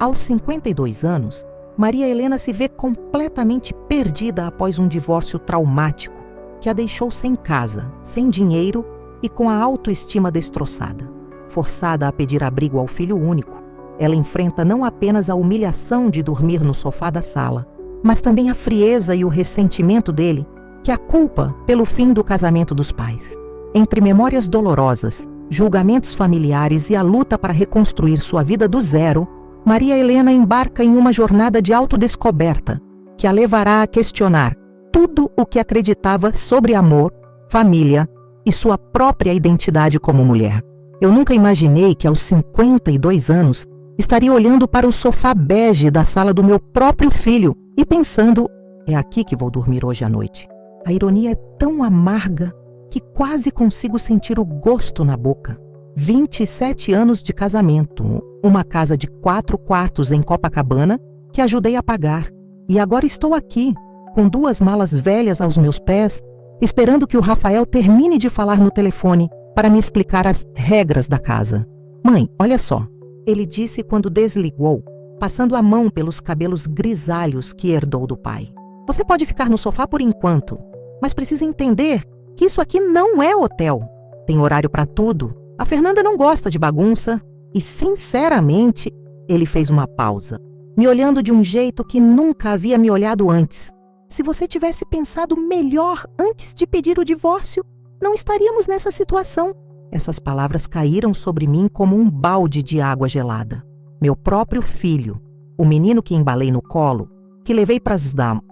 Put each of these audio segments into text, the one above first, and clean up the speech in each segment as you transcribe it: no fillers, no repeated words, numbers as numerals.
Aos 52 anos, Maria Helena se vê completamente perdida após um divórcio traumático que a deixou sem casa, sem dinheiro e com a autoestima destroçada. Forçada a pedir abrigo ao filho único, ela enfrenta não apenas a humilhação de dormir no sofá da sala, mas também a frieza e o ressentimento dele, que a culpa pelo fim do casamento dos pais. Entre memórias dolorosas, julgamentos familiares e a luta para reconstruir sua vida do zero, Maria Helena embarca em uma jornada de autodescoberta que a levará a questionar tudo o que acreditava sobre amor, família e sua própria identidade como mulher. Eu nunca imaginei que aos 52 anos estaria olhando para o sofá bege da sala do meu próprio filho e pensando, é aqui que vou dormir hoje à noite. A ironia é tão amarga que quase consigo sentir o gosto na boca. 27 anos de casamento, uma casa de 4 quartos em Copacabana que ajudei a pagar. E agora estou aqui, com 2 malas velhas aos meus pés, esperando que o Rafael termine de falar no telefone para me explicar as regras da casa. Mãe, olha só, ele disse quando desligou, passando a mão pelos cabelos grisalhos que herdou do pai. Você pode ficar no sofá por enquanto, mas precisa entender que isso aqui não é hotel. Tem horário para tudo. A Fernanda não gosta de bagunça e, sinceramente, ele fez uma pausa, me olhando de um jeito que nunca havia me olhado antes. Se você tivesse pensado melhor antes de pedir o divórcio, não estaríamos nessa situação. Essas palavras caíram sobre mim como um balde de água gelada. Meu próprio filho, o menino que embalei no colo, que levei para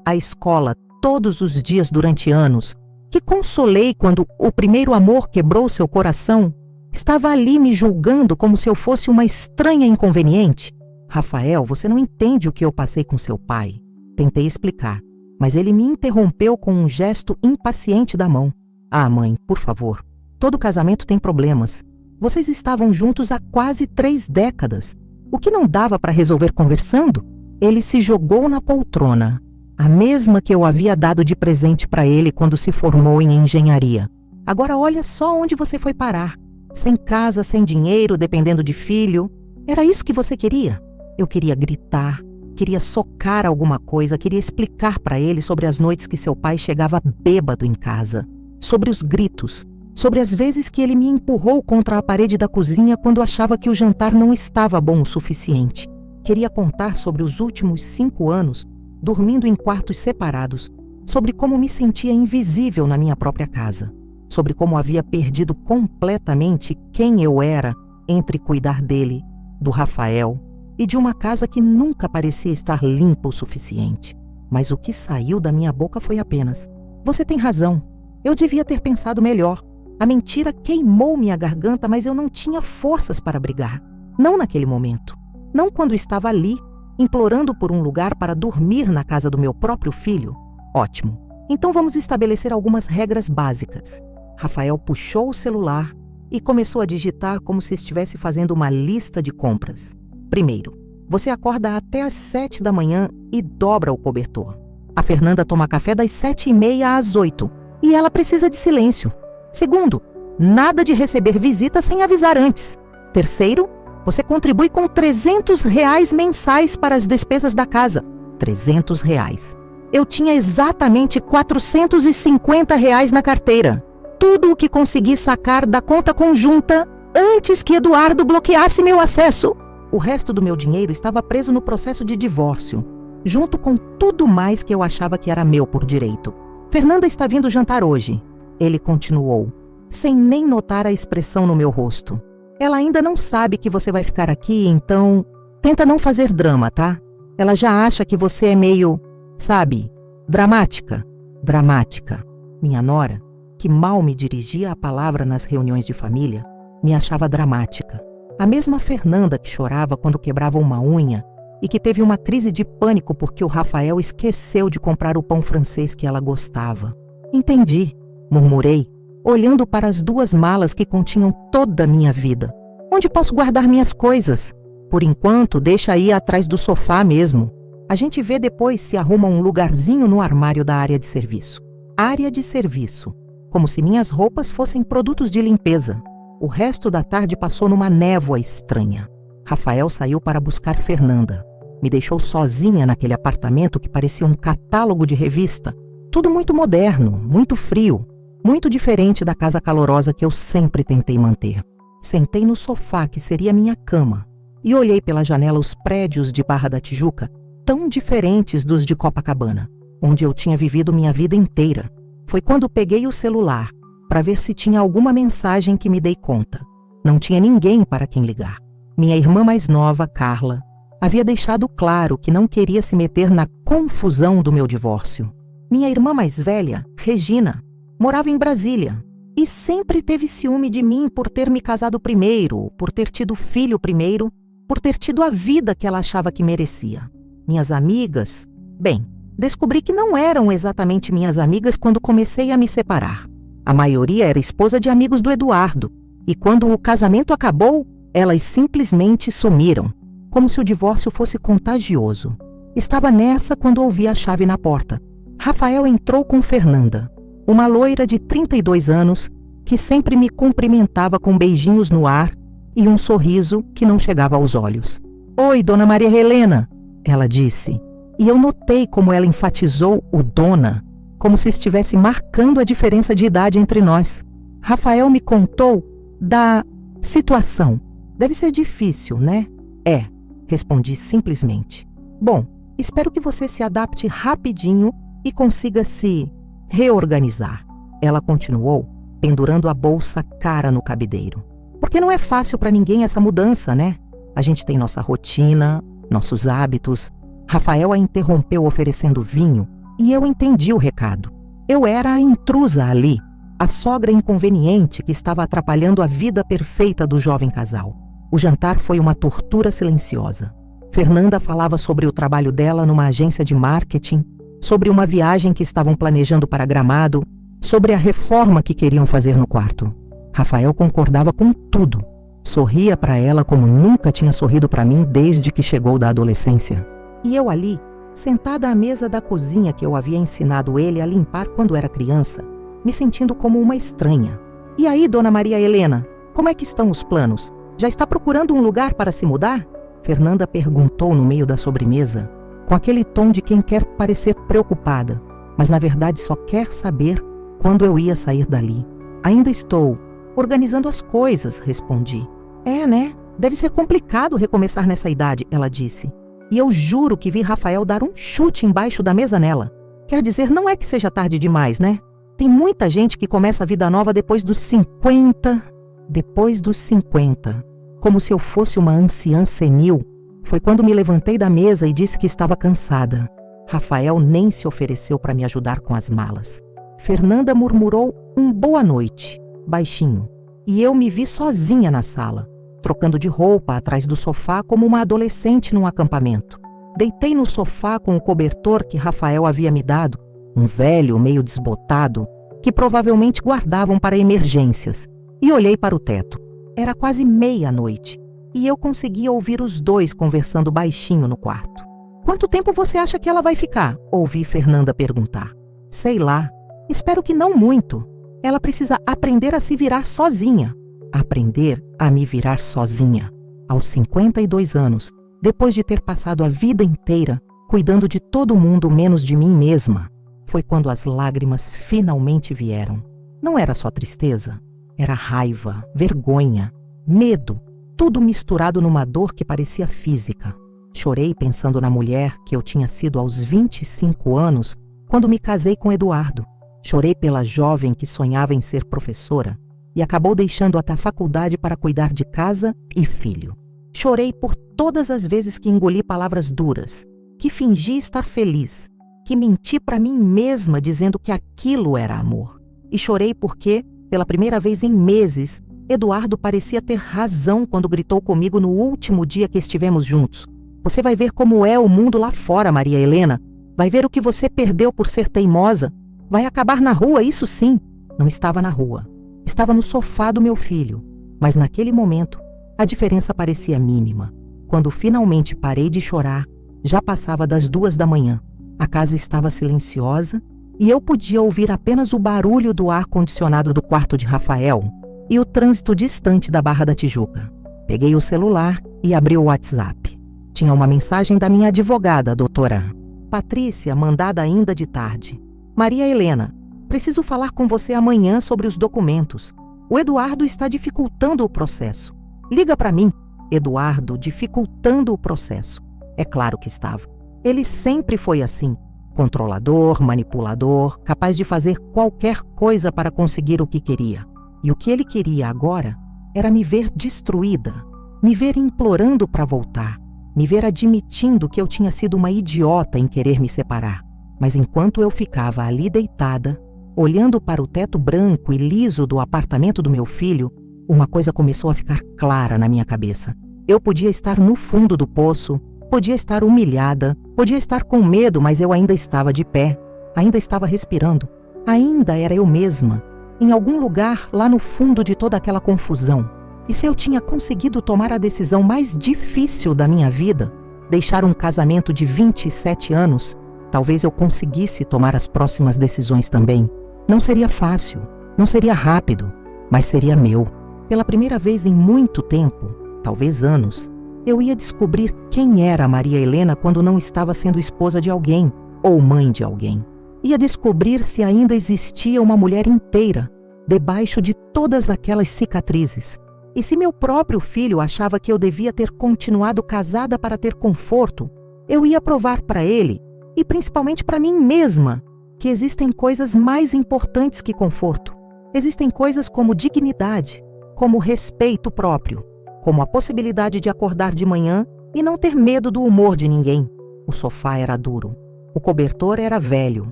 a escola todos os dias durante anos, que consolei quando o primeiro amor quebrou seu coração, estava ali me julgando como se eu fosse uma estranha inconveniente. Rafael, você não entende o que eu passei com seu pai. Tentei explicar, mas ele me interrompeu com um gesto impaciente da mão. Ah, mãe, por favor. Todo casamento tem problemas. Vocês estavam juntos há quase 3 décadas. O que não dava para resolver conversando? Ele se jogou na poltrona, a mesma que eu havia dado de presente para ele quando se formou em engenharia. Agora olha só onde você foi parar. Sem casa, sem dinheiro, dependendo de filho. Era isso que você queria? Eu queria gritar, queria socar alguma coisa, queria explicar para ele sobre as noites que seu pai chegava bêbado em casa, sobre os gritos, sobre as vezes que ele me empurrou contra a parede da cozinha quando achava que o jantar não estava bom o suficiente. Queria contar sobre os últimos 5 anos, dormindo em quartos separados, sobre como me sentia invisível na minha própria casa, sobre como havia perdido completamente quem eu era entre cuidar dele, do Rafael e de uma casa que nunca parecia estar limpa o suficiente. Mas o que saiu da minha boca foi apenas: você tem razão, eu devia ter pensado melhor. A mentira queimou minha garganta, mas eu não tinha forças para brigar. Não naquele momento. Não quando estava ali, implorando por um lugar para dormir na casa do meu próprio filho. Ótimo. Então vamos estabelecer algumas regras básicas. Rafael puxou o celular e começou a digitar como se estivesse fazendo uma lista de compras. Primeiro, você acorda até às 7 da manhã e dobra o cobertor. A Fernanda toma café das 7h30 às 8 e ela precisa de silêncio. Segundo, nada de receber visita sem avisar antes. Terceiro, você contribui com R$300 mensais para as despesas da casa. R$300. Eu tinha exatamente R$450 na carteira. Tudo o que consegui sacar da conta conjunta antes que Eduardo bloqueasse meu acesso. O resto do meu dinheiro estava preso no processo de divórcio, junto com tudo mais que eu achava que era meu por direito. Fernanda está vindo jantar hoje. Ele continuou, sem nem notar a expressão no meu rosto. Ela ainda não sabe que você vai ficar aqui, então tenta não fazer drama, tá? Ela já acha que você é meio, sabe, dramática. Dramática. Minha nora, que mal me dirigia a palavra nas reuniões de família, me achava dramática. A mesma Fernanda que chorava quando quebrava uma unha e que teve uma crise de pânico porque o Rafael esqueceu de comprar o pão francês que ela gostava. Entendi, murmurei, olhando para as 2 malas que continham toda a minha vida. Onde posso guardar minhas coisas? Por enquanto, deixa aí atrás do sofá mesmo. A gente vê depois se arruma um lugarzinho no armário da área de serviço. Área de serviço. Como se minhas roupas fossem produtos de limpeza. O resto da tarde passou numa névoa estranha. Rafael saiu para buscar Fernanda. Me deixou sozinha naquele apartamento que parecia um catálogo de revista. Tudo muito moderno, muito frio, muito diferente da casa calorosa que eu sempre tentei manter. Sentei no sofá, que seria minha cama, e olhei pela janela os prédios de Barra da Tijuca, tão diferentes dos de Copacabana, onde eu tinha vivido minha vida inteira. Foi quando peguei o celular para ver se tinha alguma mensagem que me dei conta. Não tinha ninguém para quem ligar. Minha irmã mais nova, Carla, havia deixado claro que não queria se meter na confusão do meu divórcio. Minha irmã mais velha, Regina, morava em Brasília e sempre teve ciúme de mim por ter me casado primeiro, por ter tido filho primeiro, por ter tido a vida que ela achava que merecia. Minhas amigas, bem, descobri que não eram exatamente minhas amigas quando comecei a me separar. A maioria era esposa de amigos do Eduardo, e quando o casamento acabou, elas simplesmente sumiram, como se o divórcio fosse contagioso. Estava nessa quando ouvi a chave na porta. Rafael entrou com Fernanda, uma loira de 32 anos que sempre me cumprimentava com beijinhos no ar e um sorriso que não chegava aos olhos. "Oi, Dona Maria Helena", ela disse, e eu notei como ela enfatizou o dona, como se estivesse marcando a diferença de idade entre nós. Rafael me contou da situação. "Deve ser difícil, né?" "É", respondi simplesmente. "Bom, espero que você se adapte rapidinho e consiga se reorganizar", ela continuou, pendurando a bolsa cara no cabideiro. "Porque não é fácil para ninguém essa mudança, né? A gente tem nossa rotina, nossos hábitos." Rafael a interrompeu oferecendo vinho e eu entendi o recado. Eu era a intrusa ali, a sogra inconveniente que estava atrapalhando a vida perfeita do jovem casal. O jantar foi uma tortura silenciosa. Fernanda falava sobre o trabalho dela numa agência de marketing, sobre uma viagem que estavam planejando para Gramado, sobre a reforma que queriam fazer no quarto. Rafael concordava com tudo. Sorria para ela como nunca tinha sorrido para mim desde que chegou da adolescência. E eu ali, sentada à mesa da cozinha que eu havia ensinado ele a limpar quando era criança, me sentindo como uma estranha. "E aí, Dona Maria Helena, como é que estão os planos? Já está procurando um lugar para se mudar?" Fernanda perguntou no meio da sobremesa, com aquele tom de quem quer parecer preocupada, mas na verdade só quer saber quando eu ia sair dali. "Ainda estou organizando as coisas", respondi. "É, né? Deve ser complicado recomeçar nessa idade", ela disse. E eu juro que vi Rafael dar um chute embaixo da mesa nela. Quer dizer, não é que seja tarde demais, né? Tem muita gente que começa a vida nova depois dos 50. Depois dos 50. Como se eu fosse uma anciã senil. Foi quando me levantei da mesa e disse que estava cansada. Rafael nem se ofereceu para me ajudar com as malas. Fernanda murmurou um boa noite, baixinho, e eu me vi sozinha na sala, trocando de roupa atrás do sofá como uma adolescente num acampamento. Deitei no sofá com o cobertor que Rafael havia me dado, um velho meio desbotado, que provavelmente guardavam para emergências, e olhei para o teto. Era quase meia-noite, e eu conseguia ouvir os dois conversando baixinho no quarto. "Quanto tempo você acha que ela vai ficar?" ouvi Fernanda perguntar. "Sei lá. Espero que não muito. Ela precisa aprender a se virar sozinha." Aprender a me virar sozinha. Aos 52 anos, depois de ter passado a vida inteira cuidando de todo mundo menos de mim mesma, foi quando as lágrimas finalmente vieram. Não era só tristeza, era raiva, vergonha, medo, tudo misturado numa dor que parecia física. Chorei pensando na mulher que eu tinha sido aos 25 anos quando me casei com Eduardo. Chorei pela jovem que sonhava em ser professora e acabou deixando até a faculdade para cuidar de casa e filho. Chorei por todas as vezes que engoli palavras duras, que fingi estar feliz, que menti para mim mesma dizendo que aquilo era amor. E chorei porque, pela primeira vez em meses, Eduardo parecia ter razão quando gritou comigo no último dia que estivemos juntos. "Você vai ver como é o mundo lá fora, Maria Helena. Vai ver o que você perdeu por ser teimosa. Vai acabar na rua, isso sim." Não estava na rua. Estava no sofá do meu filho, mas naquele momento a diferença parecia mínima. Quando finalmente parei de chorar, já passava das 2 da manhã. A casa estava silenciosa e eu podia ouvir apenas o barulho do ar-condicionado do quarto de Rafael e o trânsito distante da Barra da Tijuca. Peguei o celular e abri o WhatsApp. Tinha uma mensagem da minha advogada, doutora Patrícia, mandada ainda de tarde. Maria Helena, preciso falar com você amanhã sobre os documentos. O Eduardo está dificultando o processo. Liga para mim. Eduardo dificultando o processo. É claro que estava. Ele sempre foi assim. Controlador, manipulador, capaz de fazer qualquer coisa para conseguir o que queria. E o que ele queria agora era me ver destruída, me ver implorando para voltar, me ver admitindo que eu tinha sido uma idiota em querer me separar. Mas enquanto eu ficava ali deitada, olhando para o teto branco e liso do apartamento do meu filho, uma coisa começou a ficar clara na minha cabeça. Eu podia estar no fundo do poço, podia estar humilhada, podia estar com medo, mas eu ainda estava de pé, ainda estava respirando, ainda era eu mesma, em algum lugar lá no fundo de toda aquela confusão. E se eu tinha conseguido tomar a decisão mais difícil da minha vida, deixar um casamento de 27 anos, talvez eu conseguisse tomar as próximas decisões também. Não seria fácil, não seria rápido, mas seria meu. Pela primeira vez em muito tempo, talvez anos, eu ia descobrir quem era a Maria Helena quando não estava sendo esposa de alguém ou mãe de alguém. Ia descobrir se ainda existia uma mulher inteira, debaixo de todas aquelas cicatrizes. E se meu próprio filho achava que eu devia ter continuado casada para ter conforto, eu ia provar para ele, e principalmente para mim mesma, que existem coisas mais importantes que conforto. Existem coisas como dignidade, como respeito próprio, como a possibilidade de acordar de manhã e não ter medo do humor de ninguém. O sofá era duro, o cobertor era velho,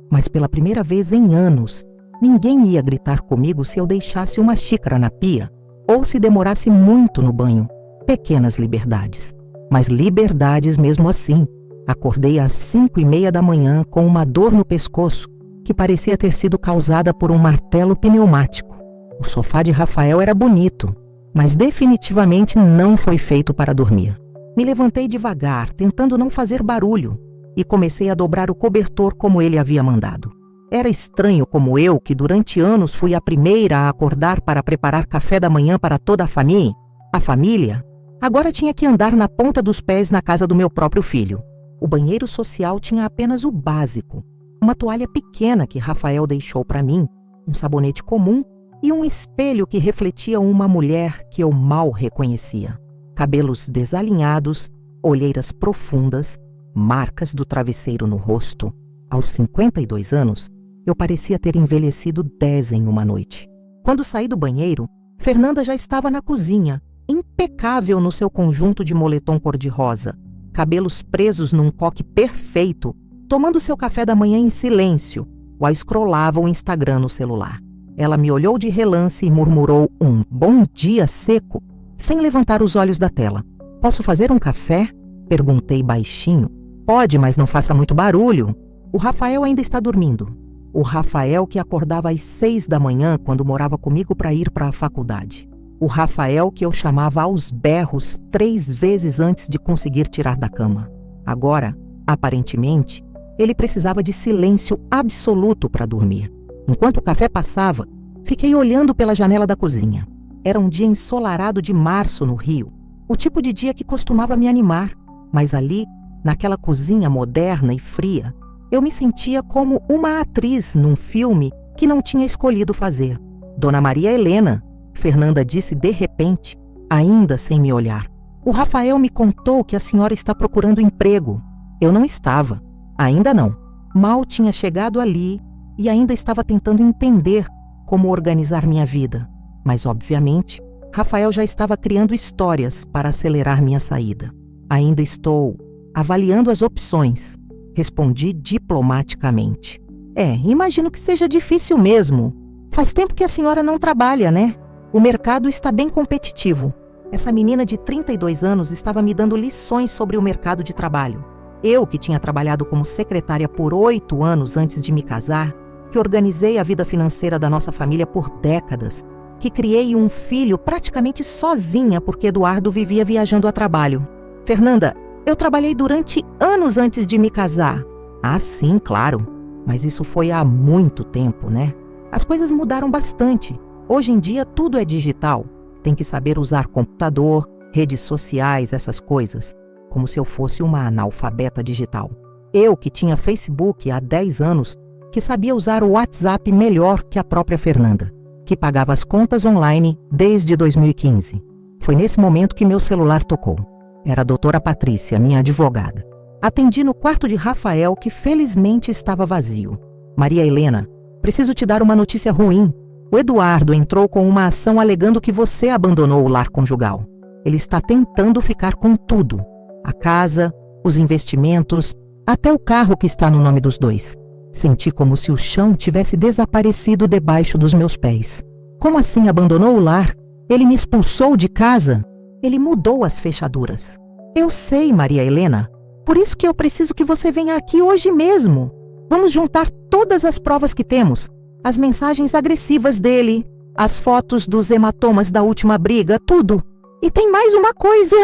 mas pela primeira vez em anos, ninguém ia gritar comigo se eu deixasse uma xícara na pia ou se demorasse muito no banho. Pequenas liberdades, mas liberdades mesmo assim. Acordei às 5:30 da manhã com uma dor no pescoço que parecia ter sido causada por um martelo pneumático. O sofá de Rafael era bonito, mas definitivamente não foi feito para dormir. Me levantei devagar, tentando não fazer barulho, e comecei a dobrar o cobertor como ele havia mandado. Era estranho como eu, que durante anos fui a primeira a acordar para preparar café da manhã para toda a família, agora tinha que andar na ponta dos pés na casa do meu próprio filho. O banheiro social tinha apenas o básico, uma toalha pequena que Rafael deixou para mim, um sabonete comum e um espelho que refletia uma mulher que eu mal reconhecia. Cabelos desalinhados, olheiras profundas, marcas do travesseiro no rosto. Aos 52 anos, eu parecia ter envelhecido 10 em uma noite. Quando saí do banheiro, Fernanda já estava na cozinha, impecável no seu conjunto de moletom cor-de-rosa, cabelos presos num coque perfeito, tomando seu café da manhã em silêncio, while scrollava o Instagram no celular. Ela me olhou de relance e murmurou um bom dia seco, sem levantar os olhos da tela. Posso fazer um café? Perguntei baixinho. Pode, mas não faça muito barulho. O Rafael ainda está dormindo. O Rafael que acordava às 6 da manhã quando morava comigo para ir para a faculdade. O Rafael que eu chamava aos berros 3 vezes antes de conseguir tirar da cama. Agora, aparentemente, ele precisava de silêncio absoluto para dormir. Enquanto o café passava, fiquei olhando pela janela da cozinha. Era um dia ensolarado de março no Rio, o tipo de dia que costumava me animar, mas ali, naquela cozinha moderna e fria, eu me sentia como uma atriz num filme que não tinha escolhido fazer. Dona Maria Helena, Fernanda disse de repente, ainda sem me olhar. O Rafael me contou que a senhora está procurando emprego. Eu não estava. Ainda não. Mal tinha chegado ali e ainda estava tentando entender como organizar minha vida. Mas, obviamente, Rafael já estava criando histórias para acelerar minha saída. Ainda estou avaliando as opções. Respondi diplomaticamente. Imagino que seja difícil mesmo. Faz tempo que a senhora não trabalha, né? O mercado está bem competitivo. Essa menina de 32 anos estava me dando lições sobre o mercado de trabalho. Eu, que tinha trabalhado como secretária por 8 anos antes de me casar, que organizei a vida financeira da nossa família por décadas, que criei um filho praticamente sozinha porque Eduardo vivia viajando a trabalho. Fernanda, eu trabalhei durante anos antes de me casar. Ah, sim, claro. Mas isso foi há muito tempo, né? As coisas mudaram bastante. Hoje em dia tudo é digital. Tem que saber usar computador, redes sociais, essas coisas, como se eu fosse uma analfabeta digital. Eu, que tinha Facebook há 10 anos, que sabia usar o WhatsApp melhor que a própria Fernanda, que pagava as contas online desde 2015. Foi nesse momento que meu celular tocou. Era a doutora Patrícia, minha advogada. Atendi no quarto de Rafael, que felizmente estava vazio. Maria Helena, preciso te dar uma notícia ruim. O Eduardo entrou com uma ação alegando que você abandonou o lar conjugal. Ele está tentando ficar com tudo. A casa, os investimentos, até o carro que está no nome dos dois. Senti como se o chão tivesse desaparecido debaixo dos meus pés. Como assim abandonou o lar? Ele me expulsou de casa? Ele mudou as fechaduras. Eu sei, Maria Helena. Por isso que eu preciso que você venha aqui hoje mesmo. Vamos juntar todas as provas que temos. As mensagens agressivas dele, as fotos dos hematomas da última briga, tudo. E tem mais uma coisa.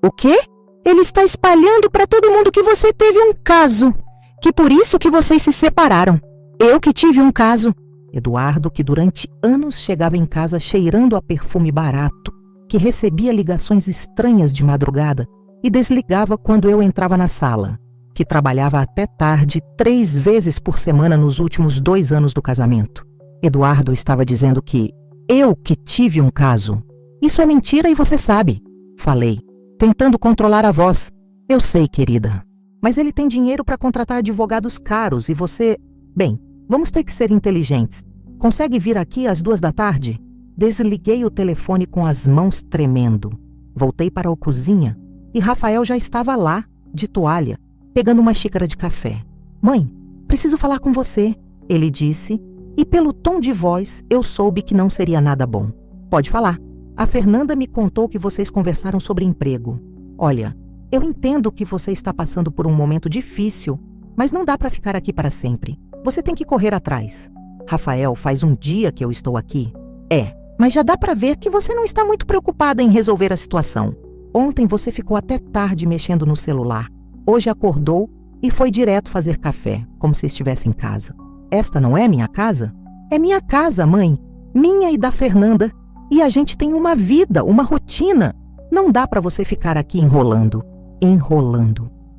O quê? Ele está espalhando para todo mundo que você teve um caso. Que por isso que vocês se separaram. Eu que tive um caso. Eduardo, que durante anos chegava em casa cheirando a perfume barato, que recebia ligações estranhas de madrugada e desligava quando eu entrava na sala, que trabalhava até tarde 3 vezes por semana nos últimos 2 anos do casamento. Eduardo estava dizendo que eu que tive um caso. Isso é mentira e você sabe. Falei, tentando controlar a voz. Eu sei, querida. Mas ele tem dinheiro para contratar advogados caros e você... Bem, vamos ter que ser inteligentes. Consegue vir aqui às 2 da tarde? Desliguei o telefone com as mãos tremendo. Voltei para a cozinha e Rafael já estava lá, de toalha, pegando uma xícara de café. Mãe, preciso falar com você, ele disse, e pelo tom de voz eu soube que não seria nada bom. Pode falar. A Fernanda me contou que vocês conversaram sobre emprego. Olha, eu entendo que você está passando por um momento difícil, mas não dá para ficar aqui para sempre. Você tem que correr atrás. Rafael, faz um dia que eu estou aqui. Mas já dá para ver que você não está muito preocupada em resolver a situação. Ontem você ficou até tarde mexendo no celular. Hoje acordou e foi direto fazer café, como se estivesse em casa. Esta não é minha casa? É minha casa, mãe. Minha e da Fernanda. E a gente tem uma vida, uma rotina. Não dá para você ficar aqui enrolando.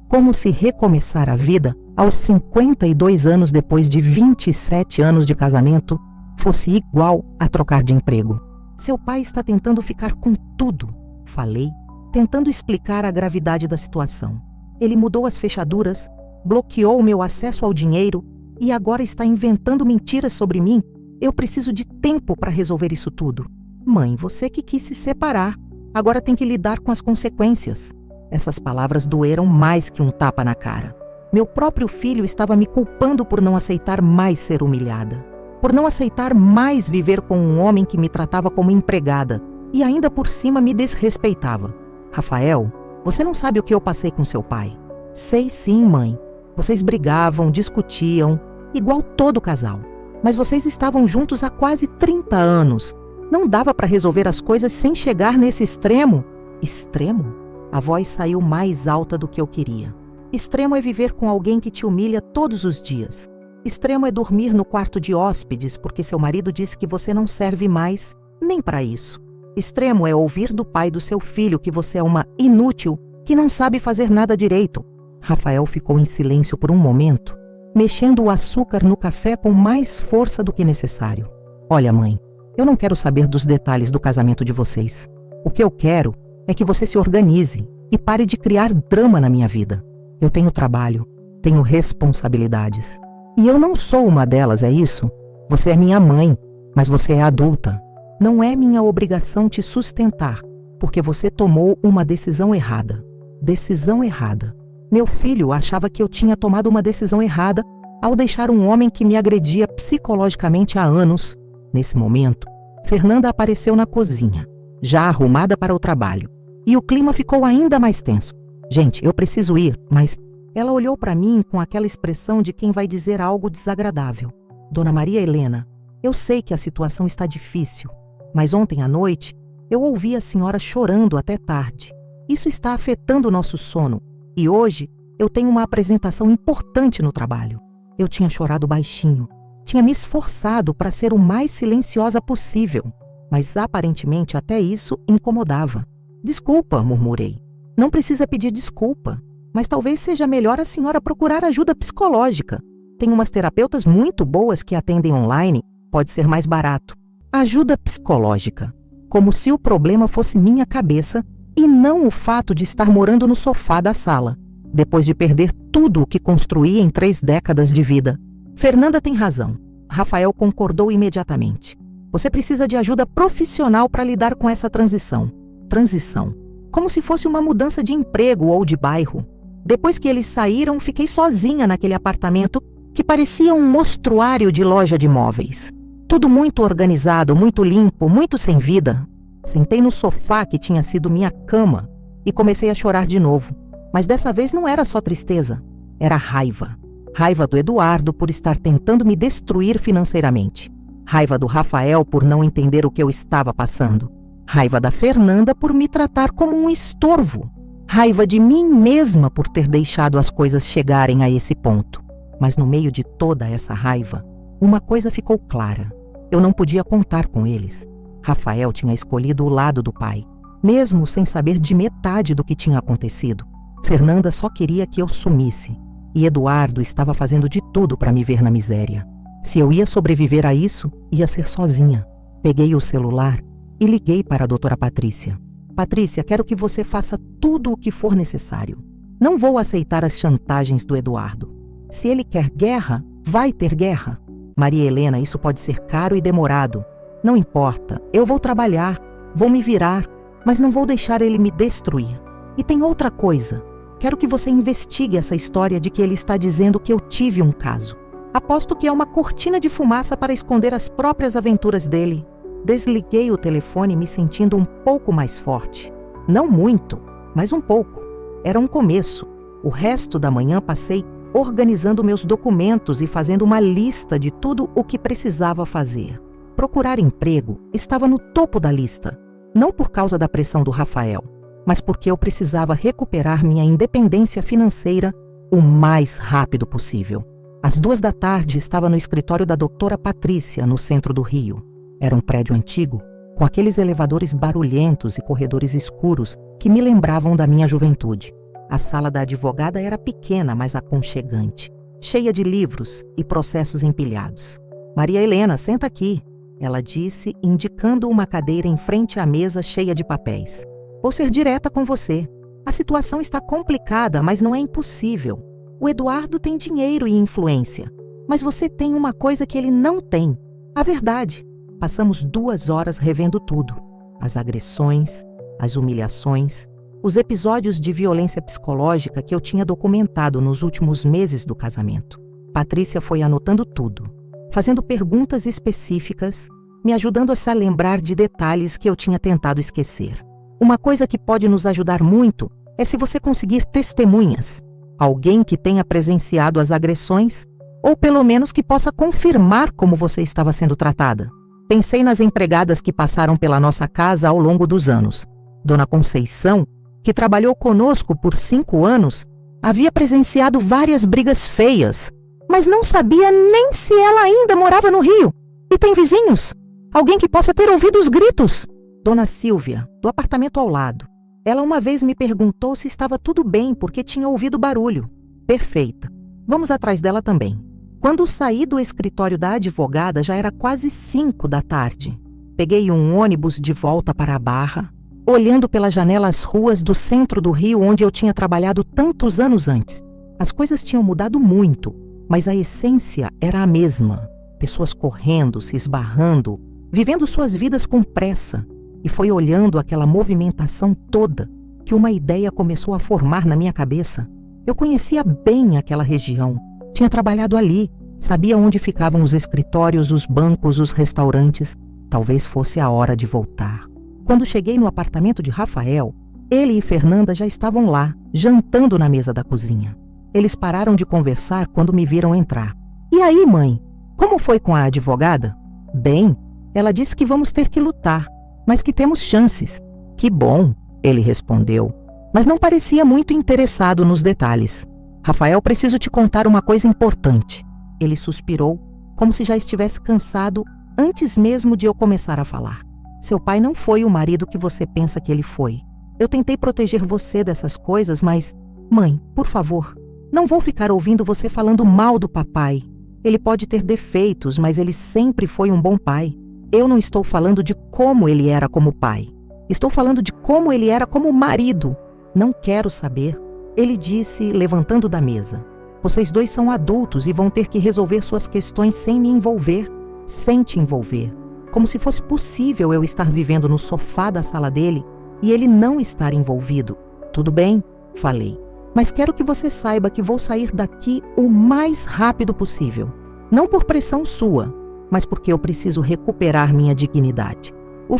Como se recomeçar a vida aos 52 anos depois de 27 anos de casamento fosse igual a trocar de emprego. Seu pai está tentando ficar com tudo, falei, tentando explicar a gravidade da situação. Ele mudou as fechaduras, bloqueou o meu acesso ao dinheiro e agora está inventando mentiras sobre mim. Eu preciso de tempo para resolver isso tudo. Mãe, você que quis se separar, agora tem que lidar com as consequências. Essas palavras doeram mais que um tapa na cara. Meu próprio filho estava me culpando por não aceitar mais ser humilhada, por não aceitar mais viver com um homem que me tratava como empregada e ainda por cima me desrespeitava. Rafael, você não sabe o que eu passei com seu pai. Sei sim, mãe. Vocês brigavam, discutiam, igual todo casal. Mas vocês estavam juntos há quase 30 anos. Não dava para resolver as coisas sem chegar nesse extremo? Extremo? A voz saiu mais alta do que eu queria. Extremo é viver com alguém que te humilha todos os dias. Extremo é dormir no quarto de hóspedes porque seu marido disse que você não serve mais nem para isso. Extremo é ouvir do pai do seu filho que você é uma inútil que não sabe fazer nada direito. Rafael ficou em silêncio por um momento, mexendo o açúcar no café com mais força do que necessário. Olha, mãe, eu não quero saber dos detalhes do casamento de vocês. O que eu quero é que você se organize e pare de criar drama na minha vida. Eu tenho trabalho, tenho responsabilidades. E eu não sou uma delas, é isso? Você é minha mãe, mas você é adulta. Não é minha obrigação te sustentar, porque você tomou uma decisão errada. Decisão errada. Meu filho achava que eu tinha tomado uma decisão errada ao deixar um homem que me agredia psicologicamente há anos. Nesse momento, Fernanda apareceu na cozinha, já arrumada para o trabalho. E o clima ficou ainda mais tenso. Gente, eu preciso ir, mas... Ela olhou para mim com aquela expressão de quem vai dizer algo desagradável. Dona Maria Helena, eu sei que a situação está difícil, mas ontem à noite eu ouvi a senhora chorando até tarde. Isso está afetando o nosso sono e hoje eu tenho uma apresentação importante no trabalho. Eu tinha chorado baixinho, tinha me esforçado para ser o mais silenciosa possível, mas aparentemente até isso incomodava. Desculpa, murmurei. Não precisa pedir desculpa, mas talvez seja melhor a senhora procurar ajuda psicológica. Tem umas terapeutas muito boas que atendem online, pode ser mais barato. Ajuda psicológica, como se o problema fosse minha cabeça e não o fato de estar morando no sofá da sala, depois de perder tudo o que construí em 3 décadas de vida. Fernanda tem razão. Rafael concordou imediatamente. Você precisa de ajuda profissional para lidar com essa transição. Transição. Como se fosse uma mudança de emprego ou de bairro. Depois que eles saíram, fiquei sozinha naquele apartamento que parecia um mostruário de loja de móveis. Tudo muito organizado, muito limpo, muito sem vida. Sentei no sofá que tinha sido minha cama e comecei a chorar de novo. Mas dessa vez não era só tristeza, era raiva. Raiva do Eduardo por estar tentando me destruir financeiramente. Raiva do Rafael por não entender o que eu estava passando. Raiva da Fernanda por me tratar como um estorvo. Raiva de mim mesma por ter deixado as coisas chegarem a esse ponto. Mas no meio de toda essa raiva, uma coisa ficou clara. Eu não podia contar com eles. Rafael tinha escolhido o lado do pai, mesmo sem saber de metade do que tinha acontecido. Fernanda só queria que eu sumisse. E Eduardo estava fazendo de tudo para me ver na miséria. Se eu ia sobreviver a isso, ia ser sozinha. Peguei o celular e liguei para a doutora Patrícia. Patrícia, quero que você faça tudo o que for necessário. Não vou aceitar as chantagens do Eduardo. Se ele quer guerra, vai ter guerra. Maria Helena, isso pode ser caro e demorado. Não importa, eu vou trabalhar, vou me virar, mas não vou deixar ele me destruir. E tem outra coisa. Quero que você investigue essa história de que ele está dizendo que eu tive um caso. Aposto que é uma cortina de fumaça para esconder as próprias aventuras dele. Desliguei o telefone me sentindo um pouco mais forte. Não muito, mas um pouco. Era um começo. O resto da manhã passei organizando meus documentos e fazendo uma lista de tudo o que precisava fazer. Procurar emprego estava no topo da lista, não por causa da pressão do Rafael, mas porque eu precisava recuperar minha independência financeira o mais rápido possível. Às 14h estava no escritório da doutora Patrícia, no centro do Rio. Era um prédio antigo, com aqueles elevadores barulhentos e corredores escuros que me lembravam da minha juventude. A sala da advogada era pequena, mas aconchegante, cheia de livros e processos empilhados. Maria Helena, senta aqui, ela disse, indicando uma cadeira em frente à mesa cheia de papéis. Vou ser direta com você. A situação está complicada, mas não é impossível. O Eduardo tem dinheiro e influência, mas você tem uma coisa que ele não tem, a verdade. Passamos 2 horas revendo tudo. As agressões, as humilhações, os episódios de violência psicológica que eu tinha documentado nos últimos meses do casamento. Patrícia foi anotando tudo, fazendo perguntas específicas, me ajudando a se lembrar de detalhes que eu tinha tentado esquecer. Uma coisa que pode nos ajudar muito é se você conseguir testemunhas, alguém que tenha presenciado as agressões ou pelo menos que possa confirmar como você estava sendo tratada. Pensei nas empregadas que passaram pela nossa casa ao longo dos anos. Dona Conceição, que trabalhou conosco por 5 anos, havia presenciado várias brigas feias, mas não sabia nem se ela ainda morava no Rio. E tem vizinhos? Alguém que possa ter ouvido os gritos? Dona Silvia, do apartamento ao lado. Ela uma vez me perguntou se estava tudo bem porque tinha ouvido barulho. Perfeita. Vamos atrás dela também. Quando saí do escritório da advogada, já era quase 5 da tarde. Peguei um ônibus de volta para a Barra, olhando pela janela as ruas do centro do Rio onde eu tinha trabalhado tantos anos antes. As coisas tinham mudado muito, mas a essência era a mesma. Pessoas correndo, se esbarrando, vivendo suas vidas com pressa. E foi olhando aquela movimentação toda que uma ideia começou a formar na minha cabeça. Eu conhecia bem aquela região, tinha trabalhado ali, sabia onde ficavam os escritórios, os bancos, os restaurantes. Talvez fosse a hora de voltar. Quando cheguei no apartamento de Rafael, ele e Fernanda já estavam lá, jantando na mesa da cozinha. Eles pararam de conversar quando me viram entrar. E aí, mãe? Como foi com a advogada? Bem, ela disse que vamos ter que lutar, mas que temos chances. Que bom, ele respondeu, mas não parecia muito interessado nos detalhes. Rafael, preciso te contar uma coisa importante. Ele suspirou, como se já estivesse cansado antes mesmo de eu começar a falar. Seu pai não foi o marido que você pensa que ele foi. Eu tentei proteger você dessas coisas, mas... Mãe, por favor, não vou ficar ouvindo você falando mal do papai. Ele pode ter defeitos, mas ele sempre foi um bom pai. Eu não estou falando de como ele era como pai. Estou falando de como ele era como marido. Não quero saber. Ele disse, levantando da mesa. Vocês dois são adultos e vão ter que resolver suas questões sem me envolver, sem te envolver. Como se fosse possível eu estar vivendo no sofá da sala dele e ele não estar envolvido. Tudo bem? Falei. Mas quero que você saiba que vou sair daqui o mais rápido possível. Não por pressão sua, mas porque eu preciso recuperar minha dignidade.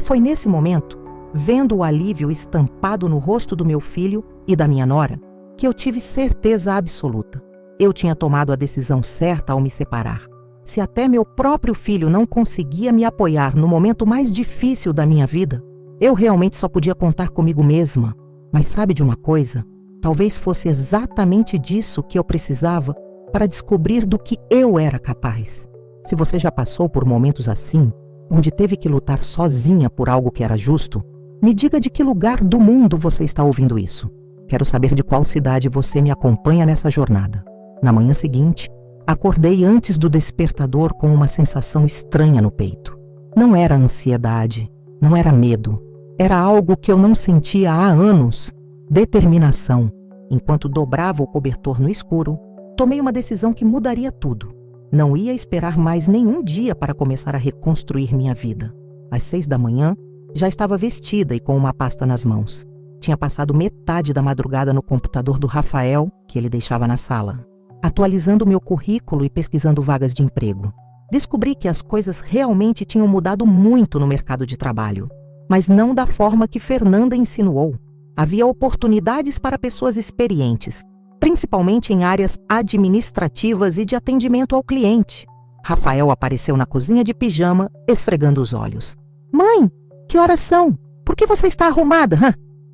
Foi nesse momento, vendo o alívio estampado no rosto do meu filho e da minha nora, que eu tive certeza absoluta. Eu tinha tomado a decisão certa ao me separar. Se até meu próprio filho não conseguia me apoiar no momento mais difícil da minha vida, eu realmente só podia contar comigo mesma. Mas sabe de uma coisa? Talvez fosse exatamente disso que eu precisava para descobrir do que eu era capaz. Se você já passou por momentos assim, onde teve que lutar sozinha por algo que era justo, me diga de que lugar do mundo você está ouvindo isso. Quero saber de qual cidade você me acompanha nessa jornada. Na manhã seguinte, acordei antes do despertador com uma sensação estranha no peito. Não era ansiedade, não era medo. Era algo que eu não sentia há anos. Determinação. Enquanto dobrava o cobertor no escuro, tomei uma decisão que mudaria tudo. Não ia esperar mais nenhum dia para começar a reconstruir minha vida. Às 6 da manhã, já estava vestida e com uma pasta nas mãos. Tinha passado metade da madrugada no computador do Rafael, que ele deixava na sala, atualizando meu currículo e pesquisando vagas de emprego. Descobri que as coisas realmente tinham mudado muito no mercado de trabalho, mas não da forma que Fernanda insinuou. Havia oportunidades para pessoas experientes, principalmente em áreas administrativas e de atendimento ao cliente. Rafael apareceu na cozinha de pijama, esfregando os olhos. Mãe, que horas são? Por que você está arrumada?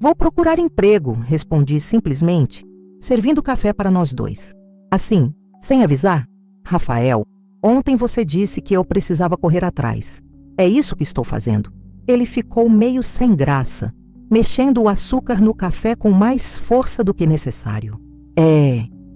Vou procurar emprego, respondi simplesmente, servindo café para nós dois. Assim, sem avisar? Rafael, ontem você disse que eu precisava correr atrás. É isso que estou fazendo. Ele ficou meio sem graça, mexendo o açúcar no café com mais força do que necessário.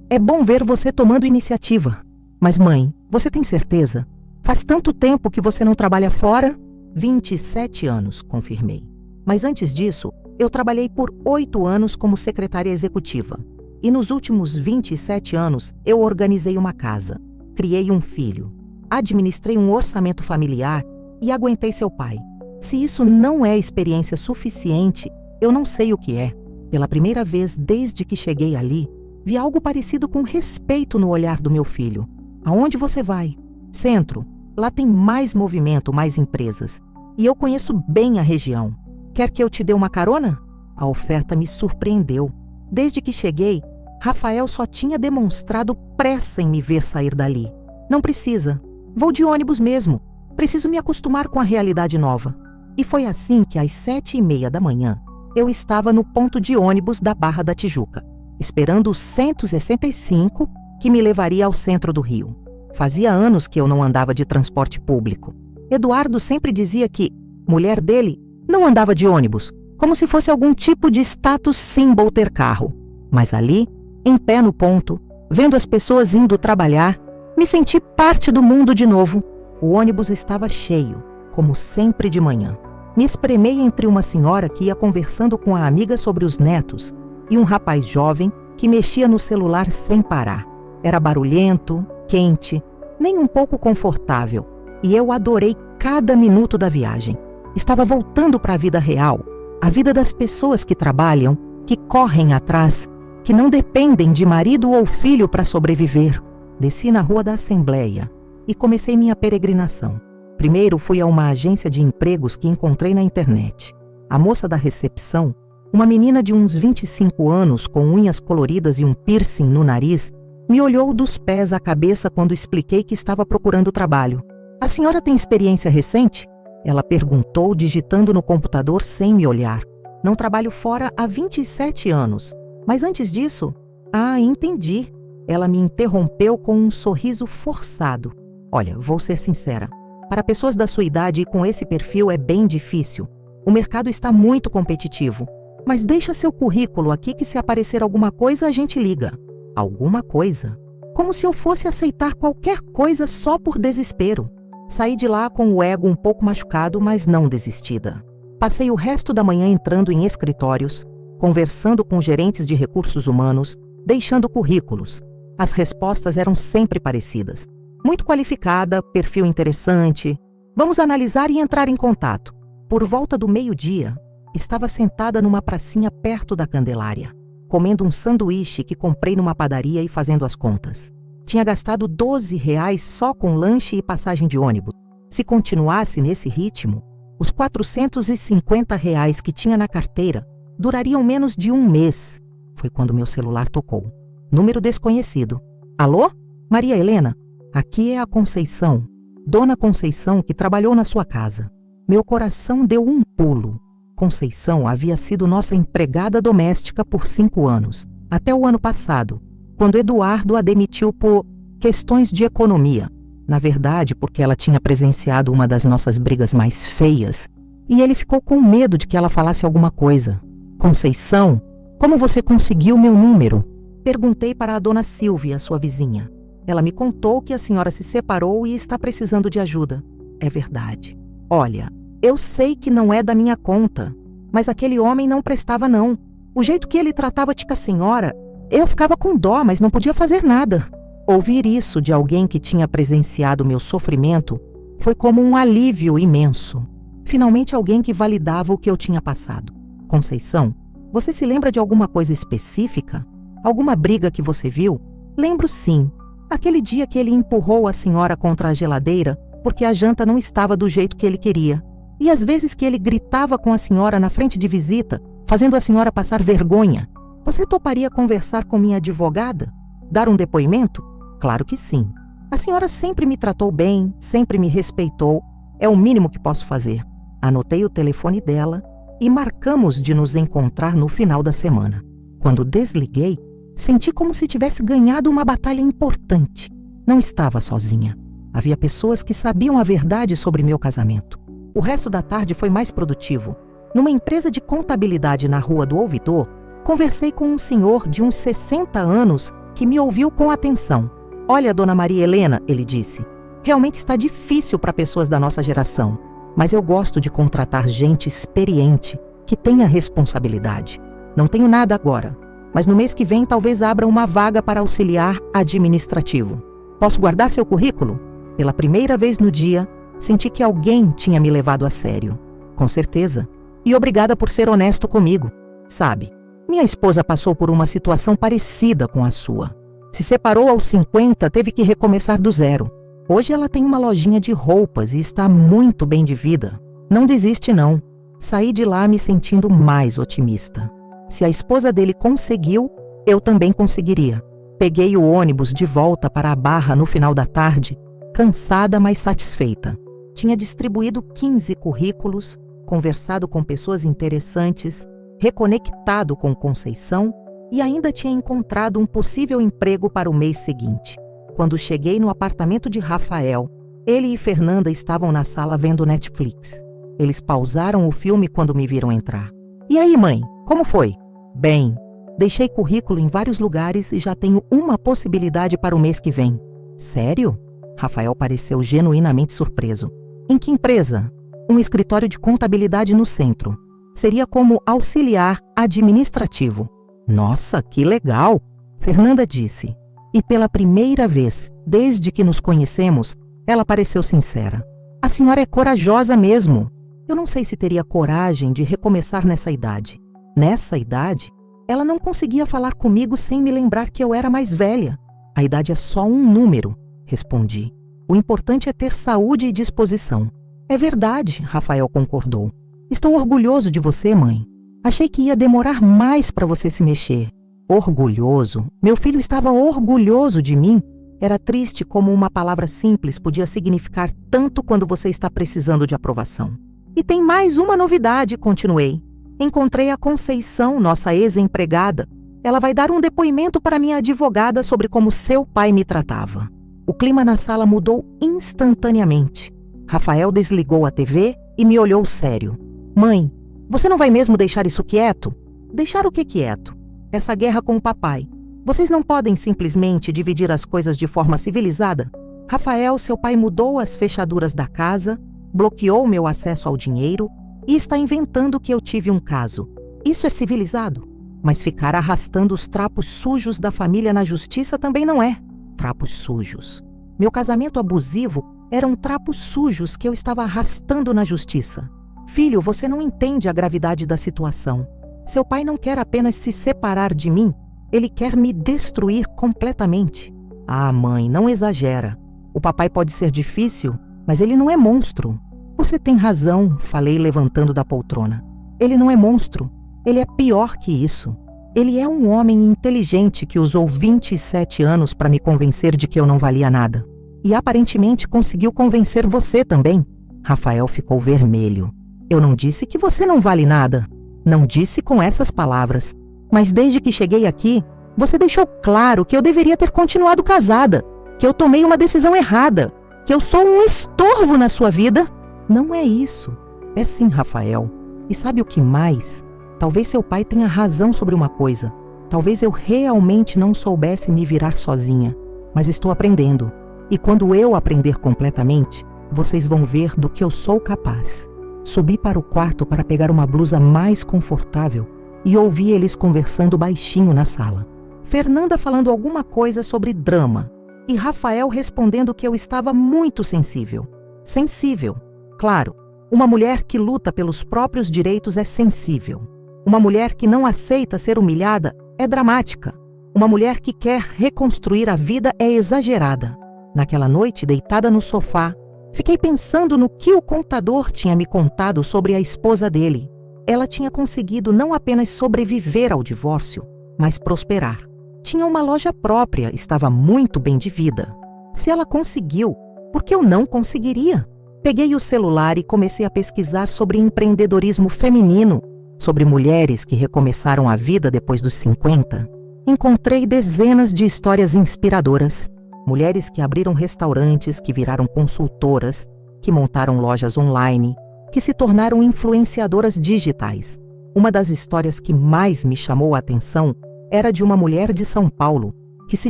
É bom ver você tomando iniciativa. Mas mãe, você tem certeza? Faz tanto tempo que você não trabalha fora? 27 anos, confirmei. Mas antes disso, eu trabalhei por 8 anos como secretária executiva. E nos últimos 27 anos, eu organizei uma casa, criei um filho, administrei um orçamento familiar e aguentei seu pai. Se isso não é experiência suficiente, eu não sei o que é. Pela primeira vez desde que cheguei ali, vi algo parecido com respeito no olhar do meu filho. Aonde você vai? Centro. Lá tem mais movimento, mais empresas. E eu conheço bem a região. Quer que eu te dê uma carona? A oferta me surpreendeu. Desde que cheguei, Rafael só tinha demonstrado pressa em me ver sair dali. Não precisa. Vou de ônibus mesmo. Preciso me acostumar com a realidade nova. E foi assim que às 7h30 da manhã, eu estava no ponto de ônibus da Barra da Tijuca, esperando o 165 que me levaria ao centro do Rio. Fazia anos que eu não andava de transporte público. Eduardo sempre dizia que, mulher dele, não andava de ônibus, como se fosse algum tipo de status symbol ter carro. Mas ali, em pé no ponto, vendo as pessoas indo trabalhar, me senti parte do mundo de novo. O ônibus estava cheio, como sempre de manhã. Me espremei entre uma senhora que ia conversando com a amiga sobre os netos e um rapaz jovem que mexia no celular sem parar. Era barulhento, quente, nem um pouco confortável, e eu adorei cada minuto da viagem. Estava voltando para a vida real, a vida das pessoas que trabalham, que correm atrás, que não dependem de marido ou filho para sobreviver. Desci na Rua da Assembleia e comecei minha peregrinação. Primeiro fui a uma agência de empregos que encontrei na internet. A moça da recepção, uma menina de uns 25 anos com unhas coloridas e um piercing no nariz, me olhou dos pés à cabeça quando expliquei que estava procurando trabalho. A senhora tem experiência recente? Ela perguntou, digitando no computador sem me olhar. Não trabalho fora há 27 anos. Mas antes disso... Ah, entendi. Ela me interrompeu com um sorriso forçado. Olha, vou ser sincera. Para pessoas da sua idade e com esse perfil é bem difícil. O mercado está muito competitivo. Mas deixa seu currículo aqui que se aparecer alguma coisa a gente liga. Alguma coisa? Como se eu fosse aceitar qualquer coisa só por desespero. Saí de lá com o ego um pouco machucado, mas não desistida. Passei o resto da manhã entrando em escritórios, conversando com gerentes de recursos humanos, deixando currículos. As respostas eram sempre parecidas. Muito qualificada, perfil interessante. Vamos analisar e entrar em contato. Por volta do meio-dia, estava sentada numa pracinha perto da Candelária, comendo um sanduíche que comprei numa padaria e fazendo as contas. Tinha gastado R$ 12 só com lanche e passagem de ônibus. Se continuasse nesse ritmo, os R$ 450 que tinha na carteira durariam menos de um mês. Foi quando meu celular tocou. Número desconhecido. Alô? Maria Helena? Aqui é a Conceição. Dona Conceição, que trabalhou na sua casa. Meu coração deu um pulo. Conceição havia sido nossa empregada doméstica por 5 anos, até o ano passado, quando Eduardo a demitiu por questões de economia. Na verdade, porque ela tinha presenciado uma das nossas brigas mais feias, e ele ficou com medo de que ela falasse alguma coisa. Conceição, como você conseguiu meu número? Perguntei para a dona Silvia, sua vizinha. Ela me contou que a senhora se separou e está precisando de ajuda. É verdade. Olha, eu sei que não é da minha conta, mas aquele homem não prestava não. O jeito que ele tratava a senhora, eu ficava com dó, mas não podia fazer nada. Ouvir isso de alguém que tinha presenciado meu sofrimento foi como um alívio imenso. Finalmente alguém que validava o que eu tinha passado. Conceição, você se lembra de alguma coisa específica? Alguma briga que você viu? Lembro sim. Aquele dia que ele empurrou a senhora contra a geladeira porque a janta não estava do jeito que ele queria. E às vezes que ele gritava com a senhora na frente de visita, fazendo a senhora passar vergonha. Você toparia conversar com minha advogada? Dar um depoimento? Claro que sim. A senhora sempre me tratou bem, sempre me respeitou. É o mínimo que posso fazer. Anotei o telefone dela e marcamos de nos encontrar no final da semana. Quando desliguei, senti como se tivesse ganhado uma batalha importante. Não estava sozinha. Havia pessoas que sabiam a verdade sobre meu casamento. O resto da tarde foi mais produtivo. Numa empresa de contabilidade na Rua do Ouvidor, conversei com um senhor de uns 60 anos que me ouviu com atenção. Olha, dona Maria Helena, ele disse, realmente está difícil para pessoas da nossa geração, mas eu gosto de contratar gente experiente, que tenha responsabilidade. Não tenho nada agora, mas no mês que vem talvez abra uma vaga para auxiliar administrativo. Posso guardar seu currículo? Pela primeira vez no dia, senti que alguém tinha me levado a sério. Com certeza. E obrigada por ser honesto comigo. Sabe, minha esposa passou por uma situação parecida com a sua. Se separou aos 50, teve que recomeçar do zero. Hoje ela tem uma lojinha de roupas e está muito bem de vida. Não desiste, não. Saí de lá me sentindo mais otimista. Se a esposa dele conseguiu, eu também conseguiria. Peguei o ônibus de volta para a Barra no final da tarde, cansada, mas satisfeita. Tinha distribuído 15 currículos, conversado com pessoas interessantes, reconectado com Conceição e ainda tinha encontrado um possível emprego para o mês seguinte. Quando cheguei no apartamento de Rafael, ele e Fernanda estavam na sala vendo Netflix. Eles pausaram o filme quando me viram entrar. E aí, mãe, como foi? Bem, deixei currículo em vários lugares e já tenho uma possibilidade para o mês que vem. Sério? Rafael pareceu genuinamente surpreso. Em que empresa? Um escritório de contabilidade no centro. Seria como auxiliar administrativo. Nossa, que legal! Fernanda disse. E pela primeira vez, desde que nos conhecemos, ela pareceu sincera. A senhora é corajosa mesmo. Eu não sei se teria coragem de recomeçar nessa idade. Nessa idade, ela não conseguia falar comigo sem me lembrar que eu era mais velha. A idade é só um número, respondi. O importante é ter saúde e disposição. É verdade, Rafael concordou. Estou orgulhoso de você, mãe. Achei que ia demorar mais para você se mexer. Orgulhoso? Meu filho estava orgulhoso de mim? Era triste como uma palavra simples podia significar tanto quando você está precisando de aprovação. E tem mais uma novidade, continuei. Encontrei a Conceição, nossa ex-empregada. Ela vai dar um depoimento para minha advogada sobre como seu pai me tratava. O clima na sala mudou instantaneamente. Rafael desligou a TV e me olhou sério. Mãe, você não vai mesmo deixar isso quieto? Deixar o que quieto? Essa guerra com o papai. Vocês não podem simplesmente dividir as coisas de forma civilizada? Rafael, seu pai mudou as fechaduras da casa, bloqueou meu acesso ao dinheiro e está inventando que eu tive um caso. Isso é civilizado? Mas ficar arrastando os trapos sujos da família na justiça também não é. Trapos sujos. Meu casamento abusivo eram trapos sujos que eu estava arrastando na justiça. Filho, você não entende a gravidade da situação. Seu pai não quer apenas se separar de mim, ele quer me destruir completamente. Ah, mãe, não exagera. O papai pode ser difícil, mas ele não é monstro. Você tem razão, falei levantando da poltrona. Ele não é monstro. Ele é pior que isso. Ele é um homem inteligente que usou 27 anos para me convencer de que eu não valia nada. E aparentemente conseguiu convencer você também. Rafael ficou vermelho. Eu não disse que você não vale nada. Não disse com essas palavras. Mas desde que cheguei aqui, você deixou claro que eu deveria ter continuado casada, que eu tomei uma decisão errada, que eu sou um estorvo na sua vida. Não é isso. É sim, Rafael. E sabe o que mais? Talvez seu pai tenha razão sobre uma coisa. Talvez eu realmente não soubesse me virar sozinha. Mas estou aprendendo. E quando eu aprender completamente, vocês vão ver do que eu sou capaz. Subi para o quarto para pegar uma blusa mais confortável e ouvi eles conversando baixinho na sala. Fernanda falando alguma coisa sobre drama e Rafael respondendo que eu estava muito sensível. Sensível. Claro, uma mulher que luta pelos próprios direitos é sensível. Uma mulher que não aceita ser humilhada é dramática. Uma mulher que quer reconstruir a vida é exagerada. Naquela noite, deitada no sofá, fiquei pensando no que o contador tinha me contado sobre a esposa dele. Ela tinha conseguido não apenas sobreviver ao divórcio, mas prosperar. Tinha uma loja própria, estava muito bem de vida. Se ela conseguiu, por que eu não conseguiria? Peguei o celular e comecei a pesquisar sobre empreendedorismo feminino, sobre mulheres que recomeçaram a vida depois dos 50. Encontrei dezenas de histórias inspiradoras. Mulheres que abriram restaurantes, que viraram consultoras, que montaram lojas online, que se tornaram influenciadoras digitais. Uma das histórias que mais me chamou a atenção era de uma mulher de São Paulo que se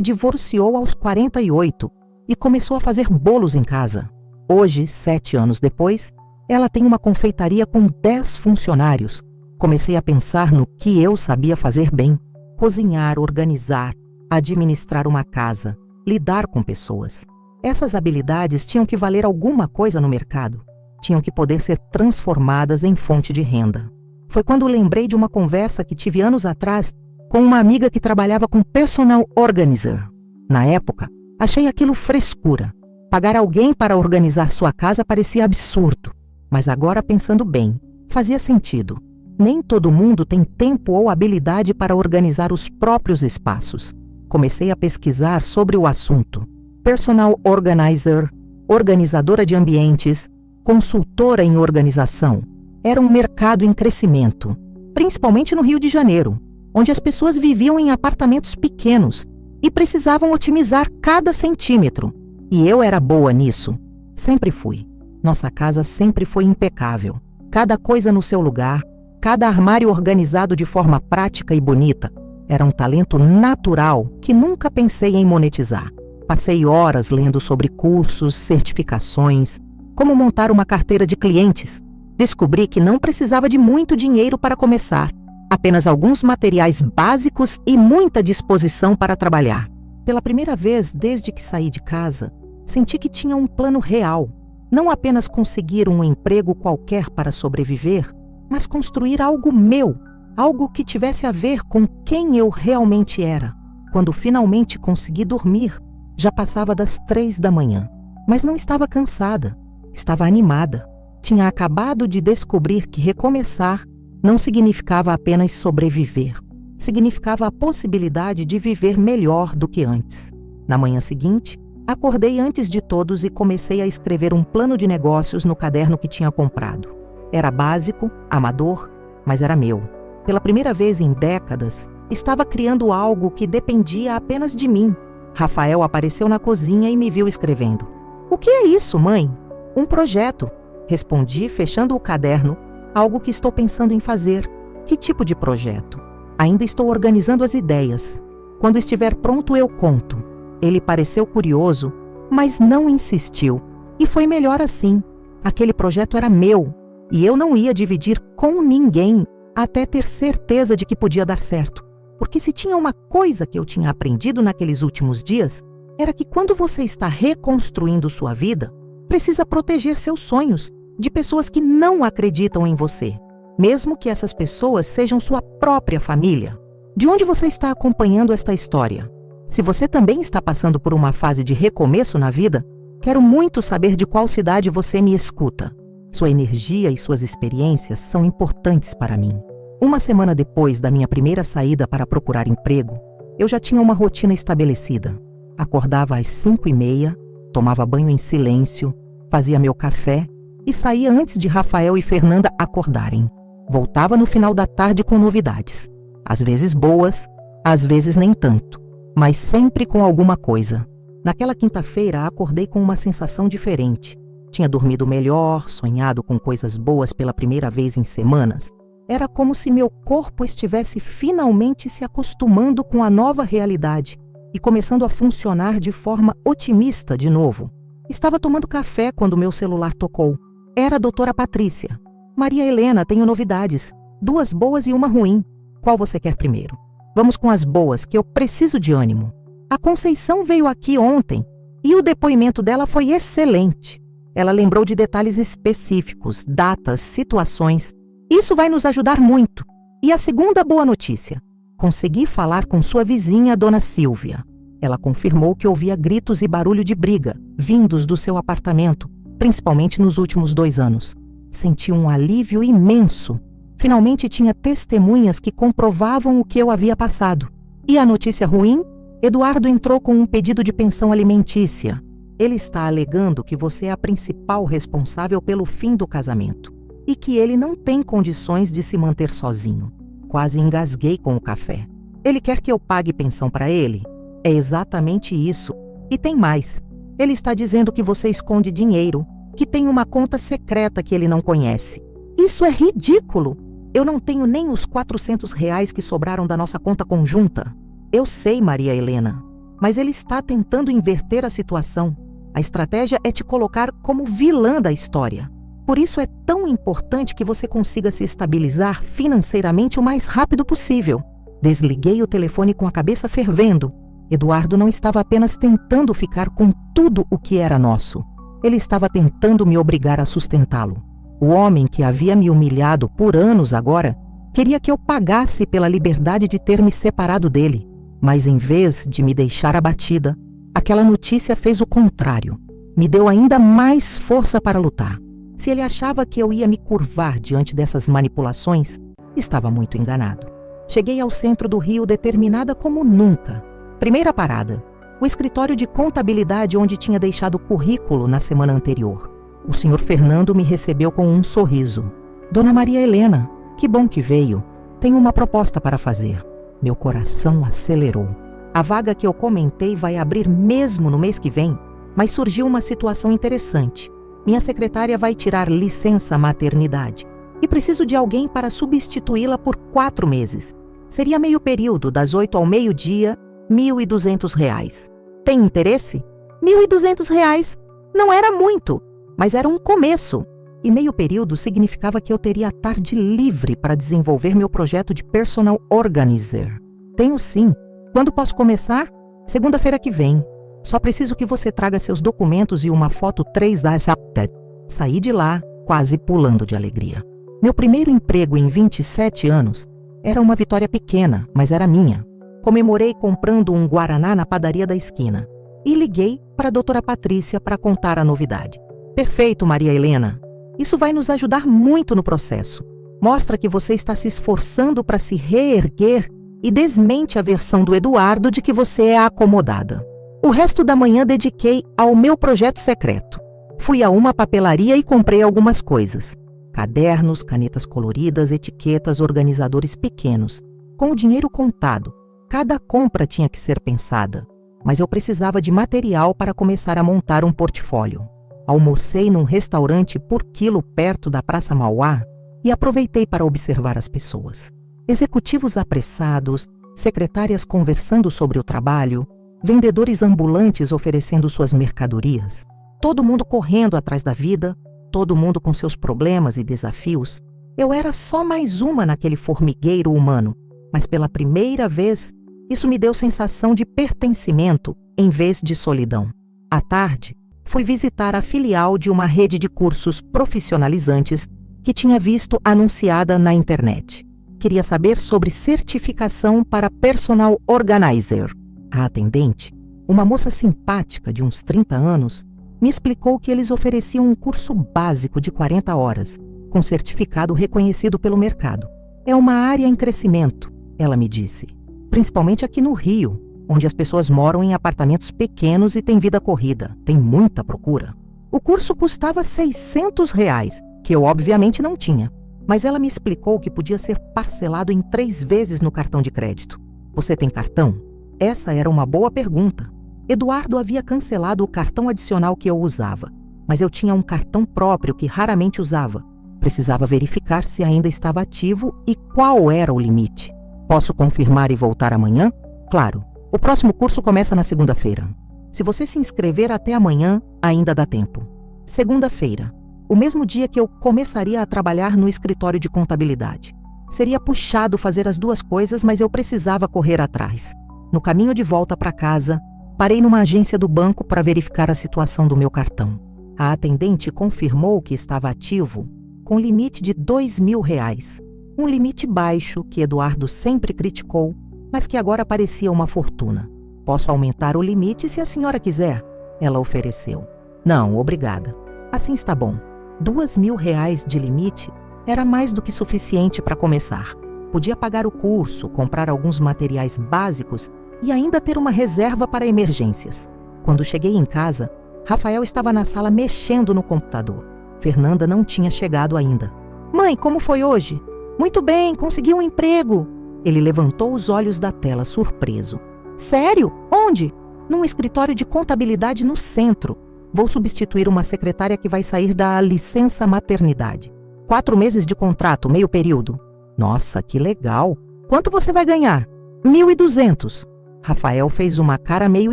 divorciou aos 48 e começou a fazer bolos em casa. Hoje, 7 anos depois, ela tem uma confeitaria com 10 funcionários. Comecei a pensar no que eu sabia fazer bem: cozinhar, organizar, administrar uma casa, lidar com pessoas. Essas habilidades tinham que valer alguma coisa no mercado. Tinham que poder ser transformadas em fonte de renda. Foi quando lembrei de uma conversa que tive anos atrás com uma amiga que trabalhava com personal organizer. Na época, achei aquilo frescura. Pagar alguém para organizar sua casa parecia absurdo. Mas agora, pensando bem, fazia sentido. Nem todo mundo tem tempo ou habilidade para organizar os próprios espaços. Comecei a pesquisar sobre o assunto. Personal organizer, organizadora de ambientes, consultora em organização. Era um mercado em crescimento, principalmente no Rio de Janeiro, onde as pessoas viviam em apartamentos pequenos e precisavam otimizar cada centímetro. E eu era boa nisso. Sempre fui. Nossa casa sempre foi impecável. Cada coisa no seu lugar, cada armário organizado de forma prática e bonita. Era um talento natural que nunca pensei em monetizar. Passei horas lendo sobre cursos, certificações, como montar uma carteira de clientes. Descobri que não precisava de muito dinheiro para começar, apenas alguns materiais básicos e muita disposição para trabalhar. Pela primeira vez desde que saí de casa, senti que tinha um plano real. Não apenas conseguir um emprego qualquer para sobreviver, mas construir algo meu, algo que tivesse a ver com quem eu realmente era. Quando finalmente consegui dormir, já passava das 3 da manhã. Mas não estava cansada, estava animada. Tinha acabado de descobrir que recomeçar não significava apenas sobreviver. Significava a possibilidade de viver melhor do que antes. Na manhã seguinte, acordei antes de todos e comecei a escrever um plano de negócios no caderno que tinha comprado. Era básico, amador, mas era meu. Pela primeira vez em décadas, estava criando algo que dependia apenas de mim. Rafael apareceu na cozinha e me viu escrevendo. "O que é isso, mãe?" "Um projeto", respondi, fechando o caderno. "Algo que estou pensando em fazer." "Que tipo de projeto?" Ainda estou organizando as ideias. Quando estiver pronto, eu conto. Ele pareceu curioso, mas não insistiu. E foi melhor assim. Aquele projeto era meu, e eu não ia dividir com ninguém até ter certeza de que podia dar certo. Porque se tinha uma coisa que eu tinha aprendido naqueles últimos dias, era que quando você está reconstruindo sua vida, precisa proteger seus sonhos de pessoas que não acreditam em você, mesmo que essas pessoas sejam sua própria família. De onde você está acompanhando esta história? Se você também está passando por uma fase de recomeço na vida, quero muito saber de qual cidade você me escuta. Sua energia e suas experiências são importantes para mim. Uma semana depois da minha primeira saída para procurar emprego, eu já tinha uma rotina estabelecida. Acordava às 5h30, tomava banho em silêncio, fazia meu café e saía antes de Rafael e Fernanda acordarem. Voltava no final da tarde com novidades. Às vezes boas, às vezes nem tanto, mas sempre com alguma coisa. Naquela quinta-feira, acordei com uma sensação diferente. Tinha dormido melhor, sonhado com coisas boas pela primeira vez em semanas. Era como se meu corpo estivesse finalmente se acostumando com a nova realidade e começando a funcionar de forma otimista de novo. Estava tomando café quando meu celular tocou. Era a doutora Patrícia. Maria Helena, tenho novidades. 2 boas e uma ruim. Qual você quer primeiro? Vamos com as boas, que eu preciso de ânimo. A Conceição veio aqui ontem e o depoimento dela foi excelente. Ela lembrou de detalhes específicos, datas, situações. Isso vai nos ajudar muito. E a segunda boa notícia. Consegui falar com sua vizinha, dona Silvia. Ela confirmou que ouvia gritos e barulho de briga, vindos do seu apartamento, principalmente nos últimos 2 anos. Senti um alívio imenso. Finalmente tinha testemunhas que comprovavam o que eu havia passado. E a notícia ruim? Eduardo entrou com um pedido de pensão alimentícia. Ele está alegando que você é a principal responsável pelo fim do casamento e que ele não tem condições de se manter sozinho. Quase engasguei com o café. Ele quer que eu pague pensão para ele? É exatamente isso. E tem mais. Ele está dizendo que você esconde dinheiro, que tem uma conta secreta que ele não conhece. Isso é ridículo. Eu não tenho nem os R$ 400 que sobraram da nossa conta conjunta. Eu sei, Maria Helena, mas ele está tentando inverter a situação. A estratégia é te colocar como vilã da história. Por isso é tão importante que você consiga se estabilizar financeiramente o mais rápido possível. Desliguei o telefone com a cabeça fervendo. Eduardo não estava apenas tentando ficar com tudo o que era nosso. Ele estava tentando me obrigar a sustentá-lo. O homem que havia me humilhado por anos agora queria que eu pagasse pela liberdade de ter me separado dele. Mas em vez de me deixar abatida, aquela notícia fez o contrário. Me deu ainda mais força para lutar. Se ele achava que eu ia me curvar diante dessas manipulações, estava muito enganado. Cheguei ao centro do Rio determinada como nunca. Primeira parada, o escritório de contabilidade onde tinha deixado o currículo na semana anterior. O senhor Fernando me recebeu com um sorriso. Dona Maria Helena, que bom que veio. Tenho uma proposta para fazer. Meu coração acelerou. A vaga que eu comentei vai abrir mesmo no mês que vem, mas surgiu uma situação interessante. Minha secretária vai tirar licença maternidade e preciso de alguém para substituí-la por 4 meses. Seria meio período, das 8 ao meio-dia, R$ 1.200. Tem interesse? R$ 1.200. Não era muito, mas era um começo. E meio período significava que eu teria a tarde livre para desenvolver meu projeto de personal organizer. Tenho sim. Quando posso começar? Segunda-feira que vem. Só preciso que você traga seus documentos e uma foto 3D. Saí de lá, quase pulando de alegria. Meu primeiro emprego em 27 anos era uma vitória pequena, mas era minha. Comemorei comprando um guaraná na padaria da esquina. E liguei para a doutora Patrícia para contar a novidade. Perfeito, Maria Helena. Isso vai nos ajudar muito no processo. Mostra que você está se esforçando para se reerguer e desmente a versão do Eduardo de que você é acomodada. O resto da manhã dediquei ao meu projeto secreto. Fui a uma papelaria e comprei algumas coisas. Cadernos, canetas coloridas, etiquetas, organizadores pequenos. Com o dinheiro contado, cada compra tinha que ser pensada. Mas eu precisava de material para começar a montar um portfólio. Almocei num restaurante por quilo perto da Praça Mauá e aproveitei para observar as pessoas. Executivos apressados, secretárias conversando sobre o trabalho, vendedores ambulantes oferecendo suas mercadorias. Todo mundo correndo atrás da vida, todo mundo com seus problemas e desafios. Eu era só mais uma naquele formigueiro humano, mas pela primeira vez, isso me deu sensação de pertencimento em vez de solidão. À tarde, fui visitar a filial de uma rede de cursos profissionalizantes que tinha visto anunciada na internet. Queria saber sobre certificação para Personal Organizer. A atendente, uma moça simpática de uns 30 anos, me explicou que eles ofereciam um curso básico de 40 horas, com certificado reconhecido pelo mercado. É uma área em crescimento, ela me disse, principalmente aqui no Rio, onde as pessoas moram em apartamentos pequenos e têm vida corrida, tem muita procura. O curso custava R$600, que eu obviamente não tinha, mas ela me explicou que podia ser parcelado em 3 vezes no cartão de crédito. Você tem cartão? Essa era uma boa pergunta. Eduardo havia cancelado o cartão adicional que eu usava, mas eu tinha um cartão próprio que raramente usava. Precisava verificar se ainda estava ativo e qual era o limite. Posso confirmar e voltar amanhã? Claro. O próximo curso começa na segunda-feira. Se você se inscrever até amanhã, ainda dá tempo. Segunda-feira, o mesmo dia que eu começaria a trabalhar no escritório de contabilidade. Seria puxado fazer as 2 coisas, mas eu precisava correr atrás. No caminho de volta para casa, parei numa agência do banco para verificar a situação do meu cartão. A atendente confirmou que estava ativo com limite de R$2.000. Um limite baixo que Eduardo sempre criticou, mas que agora parecia uma fortuna. Posso aumentar o limite se a senhora quiser, ela ofereceu. Não, obrigada. Assim está bom. R$2.000 de limite era mais do que suficiente para começar. Podia pagar o curso, comprar alguns materiais básicos e ainda ter uma reserva para emergências. Quando cheguei em casa, Rafael estava na sala mexendo no computador. Fernanda não tinha chegado ainda. Mãe, como foi hoje? Muito bem, consegui um emprego. Ele levantou os olhos da tela, surpreso. Sério? Onde? Num escritório de contabilidade no centro. Vou substituir uma secretária que vai sair da licença maternidade. 4 meses de contrato, meio período. Nossa, que legal. Quanto você vai ganhar? 1.200. Rafael fez uma cara meio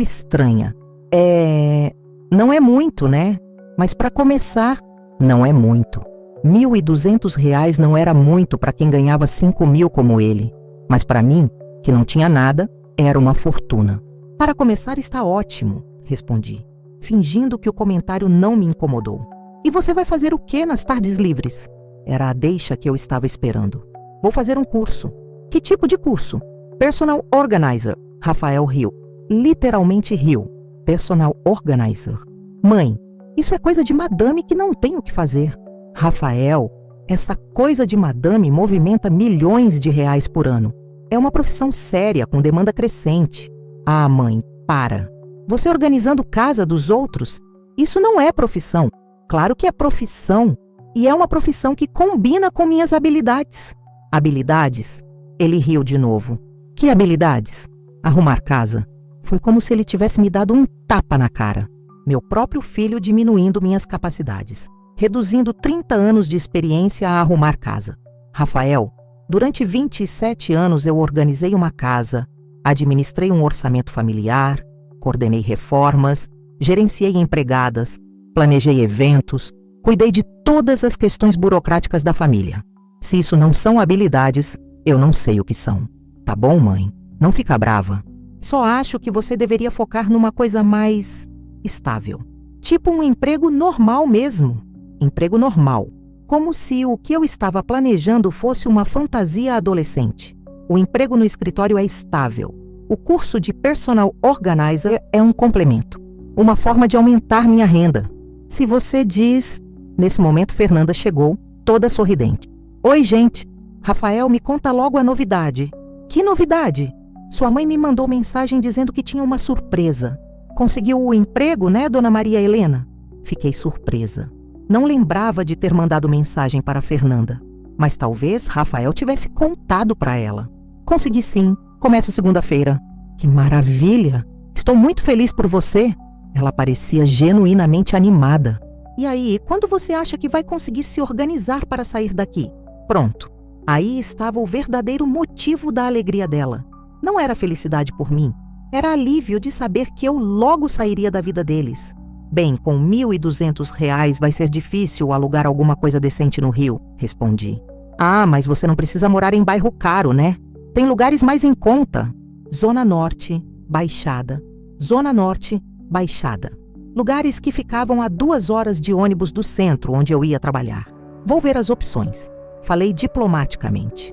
estranha. Não é muito, né? Mas para começar, não é muito. R$1.200 não era muito para quem ganhava 5.000 como ele. Mas para mim, que não tinha nada, era uma fortuna. Para começar está ótimo, respondi, fingindo que o comentário não me incomodou. E você vai fazer o que nas tardes livres? Era a deixa que eu estava esperando. Vou fazer um curso. Que tipo de curso? Personal Organizer. Rafael riu. Literalmente riu. Personal Organizer. Mãe, isso é coisa de madame que não tem o que fazer. Rafael, essa coisa de madame movimenta milhões de reais por ano. É uma profissão séria, com demanda crescente. Ah, mãe, para. Você organizando casa dos outros? Isso não é profissão. Claro que é profissão. E é uma profissão que combina com minhas habilidades. Habilidades? Ele riu de novo. Que habilidades? Arrumar casa. Foi como se ele tivesse me dado um tapa na cara. Meu próprio filho diminuindo minhas capacidades. Reduzindo 30 anos de experiência a arrumar casa. Rafael, durante 27 anos eu organizei uma casa, administrei um orçamento familiar, coordenei reformas, gerenciei empregadas, planejei eventos, cuidei de todas as questões burocráticas da família. Se isso não são habilidades, eu não sei o que são. Tá bom, mãe? Não fica brava. Só acho que você deveria focar numa coisa mais estável. Tipo um emprego normal mesmo. Emprego normal. Como se o que eu estava planejando fosse uma fantasia adolescente. O emprego no escritório é estável. O curso de Personal Organizer é um complemento. Uma forma de aumentar minha renda. Se você diz... Nesse momento, Fernanda chegou, toda sorridente. Oi, gente. Rafael, me conta logo a novidade. Que novidade? Sua mãe me mandou mensagem dizendo que tinha uma surpresa. Conseguiu o emprego, né, dona Maria Helena? Fiquei surpresa. Não lembrava de ter mandado mensagem para Fernanda. Mas talvez Rafael tivesse contado para ela. Consegui sim. Começo segunda-feira. Que maravilha! Estou muito feliz por você. Ela parecia genuinamente animada. E aí, quando você acha que vai conseguir se organizar para sair daqui? Pronto. Aí estava o verdadeiro motivo da alegria dela. Não era felicidade por mim, era alívio de saber que eu logo sairia da vida deles. Bem, com R$ 1.200 vai ser difícil alugar alguma coisa decente no Rio, respondi. Ah, mas você não precisa morar em bairro caro, né? Tem lugares mais em conta. Zona Norte, Baixada. Zona Norte, Baixada. Lugares que ficavam a 2 horas de ônibus do centro onde eu ia trabalhar. Vou ver as opções. Falei diplomaticamente.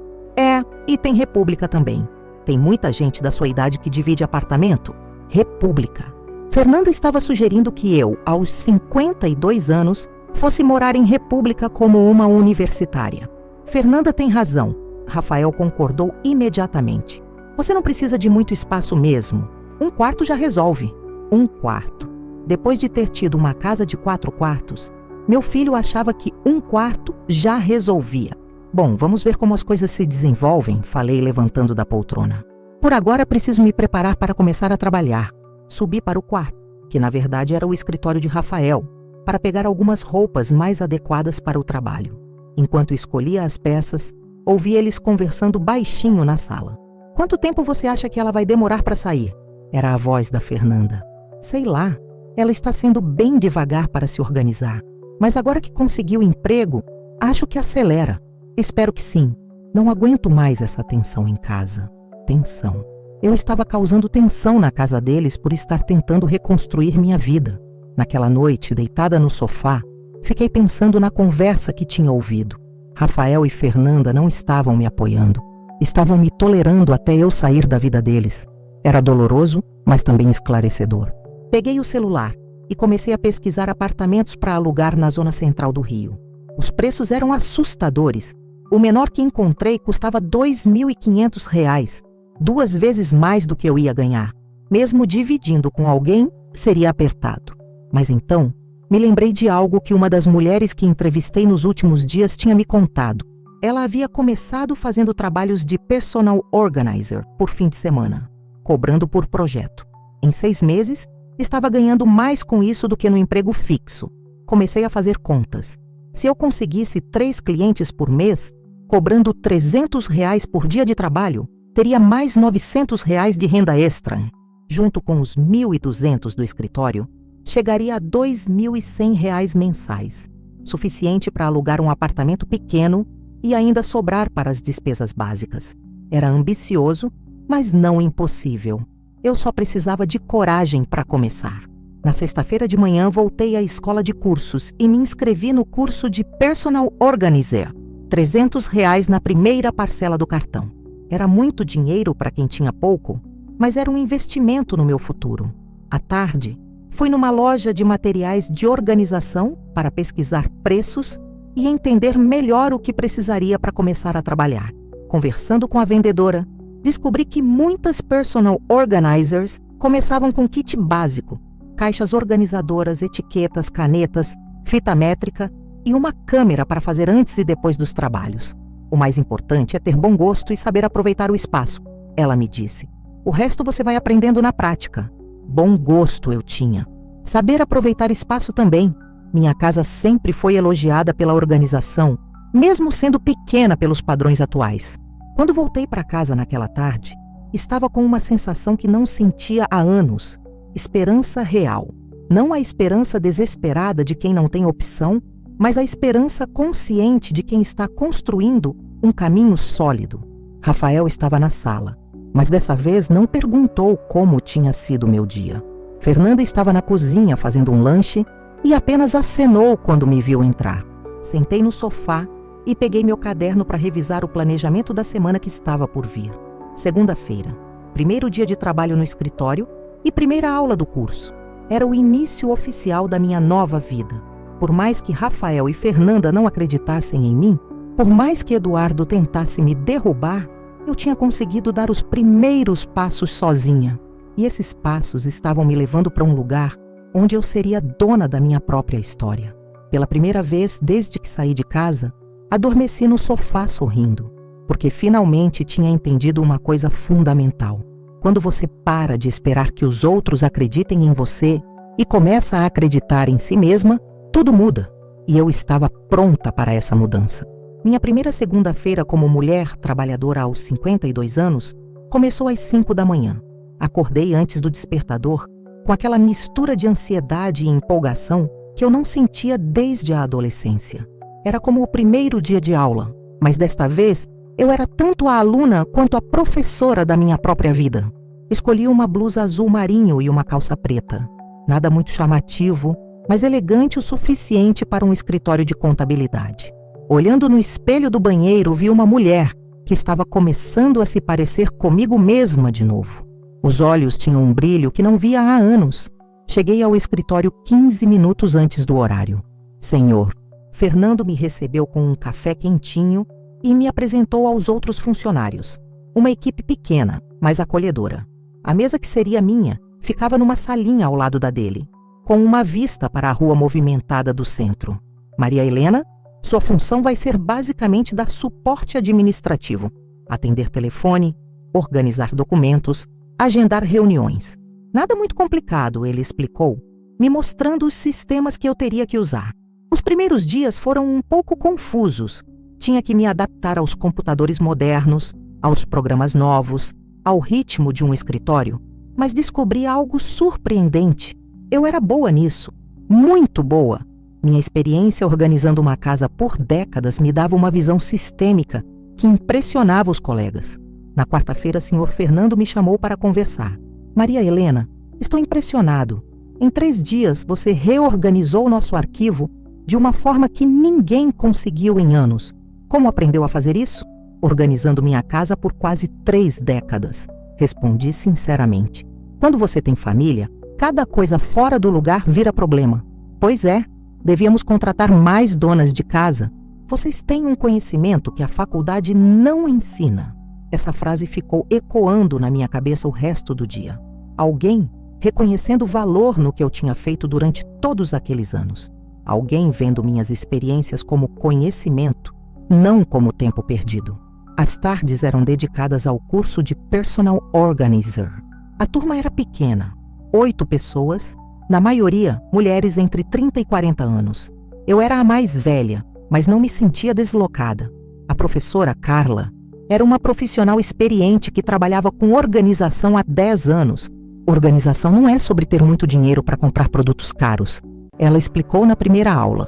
E tem República também. Tem muita gente da sua idade que divide apartamento? República. Fernanda estava sugerindo que eu, aos 52 anos, fosse morar em República como uma universitária. Fernanda tem razão. Rafael concordou imediatamente. Você não precisa de muito espaço mesmo. 1 quarto já resolve. 1 quarto. Depois de ter tido uma casa de 4 quartos, meu filho achava que 1 quarto já resolvia. Bom, vamos ver como as coisas se desenvolvem, falei levantando da poltrona. Por agora preciso me preparar para começar a trabalhar. Subi para o quarto, que na verdade era o escritório de Rafael, para pegar algumas roupas mais adequadas para o trabalho. Enquanto escolhia as peças, ouvi eles conversando baixinho na sala. Quanto tempo você acha que ela vai demorar para sair? Era a voz da Fernanda. Sei lá, ela está sendo bem devagar para se organizar. Mas agora que conseguiu emprego, acho que acelera. Espero que sim. Não aguento mais essa tensão em casa. Tensão. Eu estava causando tensão na casa deles por estar tentando reconstruir minha vida. Naquela noite, deitada no sofá, fiquei pensando na conversa que tinha ouvido. Rafael e Fernanda não estavam me apoiando. Estavam me tolerando até eu sair da vida deles. Era doloroso, mas também esclarecedor. Peguei o celular e comecei a pesquisar apartamentos para alugar na zona central do Rio. Os preços eram assustadores. O menor que encontrei custava R$ 2.500, 2 vezes mais do que eu ia ganhar. Mesmo dividindo com alguém, seria apertado. Mas então, me lembrei de algo que uma das mulheres que entrevistei nos últimos dias tinha me contado. Ela havia começado fazendo trabalhos de personal organizer por fim de semana, cobrando por projeto. Em 6 meses, estava ganhando mais com isso do que no emprego fixo. Comecei a fazer contas. Se eu conseguisse 3 clientes por mês, cobrando R$ 300 por dia de trabalho, teria mais R$ 900 de renda extra. Junto com os R$ 1.200 do escritório, chegaria a R$ 2.100 mensais, suficiente para alugar um apartamento pequeno e ainda sobrar para as despesas básicas. Era ambicioso, mas não impossível. Eu só precisava de coragem para começar. Na sexta-feira de manhã, voltei à escola de cursos e me inscrevi no curso de Personal Organizer. R$ 300 na primeira parcela do cartão. Era muito dinheiro para quem tinha pouco, mas era um investimento no meu futuro. À tarde, fui numa loja de materiais de organização para pesquisar preços e entender melhor o que precisaria para começar a trabalhar. Conversando com a vendedora, descobri que muitas personal organizers começavam com kit básico, caixas organizadoras, etiquetas, canetas, fita métrica e uma câmera para fazer antes e depois dos trabalhos. O mais importante é ter bom gosto e saber aproveitar o espaço, ela me disse. O resto você vai aprendendo na prática. Bom gosto eu tinha. Saber aproveitar espaço também. Minha casa sempre foi elogiada pela organização, mesmo sendo pequena pelos padrões atuais. Quando voltei para casa naquela tarde, estava com uma sensação que não sentia há anos. Esperança real. Não a esperança desesperada de quem não tem opção, mas a esperança consciente de quem está construindo um caminho sólido. Rafael estava na sala, mas dessa vez não perguntou como tinha sido meu dia. Fernanda estava na cozinha fazendo um lanche e apenas acenou quando me viu entrar. Sentei no sofá e peguei meu caderno para revisar o planejamento da semana que estava por vir. Segunda-feira, primeiro dia de trabalho no escritório e primeira aula do curso. Era o início oficial da minha nova vida. Por mais que Rafael e Fernanda não acreditassem em mim, por mais que Eduardo tentasse me derrubar, eu tinha conseguido dar os primeiros passos sozinha. E esses passos estavam me levando para um lugar onde eu seria dona da minha própria história. Pela primeira vez desde que saí de casa, adormeci no sofá sorrindo, porque finalmente tinha entendido uma coisa fundamental. Quando você para de esperar que os outros acreditem em você e começa a acreditar em si mesma, tudo muda. E eu estava pronta para essa mudança. Minha primeira segunda-feira como mulher trabalhadora aos 52 anos começou às 5 da manhã. Acordei antes do despertador, com aquela mistura de ansiedade e empolgação que eu não sentia desde a adolescência. Era como o primeiro dia de aula, mas desta vez eu era tanto a aluna quanto a professora da minha própria vida. Escolhi uma blusa azul marinho e uma calça preta. Nada muito chamativo, mas elegante o suficiente para um escritório de contabilidade. Olhando no espelho do banheiro, vi uma mulher que estava começando a se parecer comigo mesma de novo. Os olhos tinham um brilho que não via há anos. Cheguei ao escritório 15 minutos antes do horário. Senhor, Fernando me recebeu com um café quentinho e me apresentou aos outros funcionários. Uma equipe pequena, mas acolhedora. A mesa que seria minha ficava numa salinha ao lado da dele, com uma vista para a rua movimentada do centro. Maria Helena, sua função vai ser basicamente dar suporte administrativo, atender telefone, organizar documentos, agendar reuniões. Nada muito complicado, ele explicou, me mostrando os sistemas que eu teria que usar. Os primeiros dias foram um pouco confusos. Tinha que me adaptar aos computadores modernos, aos programas novos, ao ritmo de um escritório, mas descobri algo surpreendente. Eu era boa nisso, muito boa. Minha experiência organizando uma casa por décadas me dava uma visão sistêmica que impressionava os colegas. Na quarta-feira, Sr. Fernando me chamou para conversar. Maria Helena, estou impressionado. Em 3 dias, você reorganizou nosso arquivo de uma forma que ninguém conseguiu em anos. Como aprendeu a fazer isso? Organizando minha casa por quase 3 décadas. Respondi sinceramente. Quando você tem família, cada coisa fora do lugar vira problema. Pois é, devíamos contratar mais donas de casa. Vocês têm um conhecimento que a faculdade não ensina. Essa frase ficou ecoando na minha cabeça o resto do dia. Alguém reconhecendo valor no que eu tinha feito durante todos aqueles anos. Alguém vendo minhas experiências como conhecimento, não como tempo perdido. As tardes eram dedicadas ao curso de Personal Organizer. A turma era pequena, 8 pessoas, na maioria mulheres entre 30 e 40 anos. Eu era a mais velha, mas não me sentia deslocada. A professora Carla era uma profissional experiente que trabalhava com organização há 10 anos. Organização não é sobre ter muito dinheiro para comprar produtos caros. Ela explicou na primeira aula.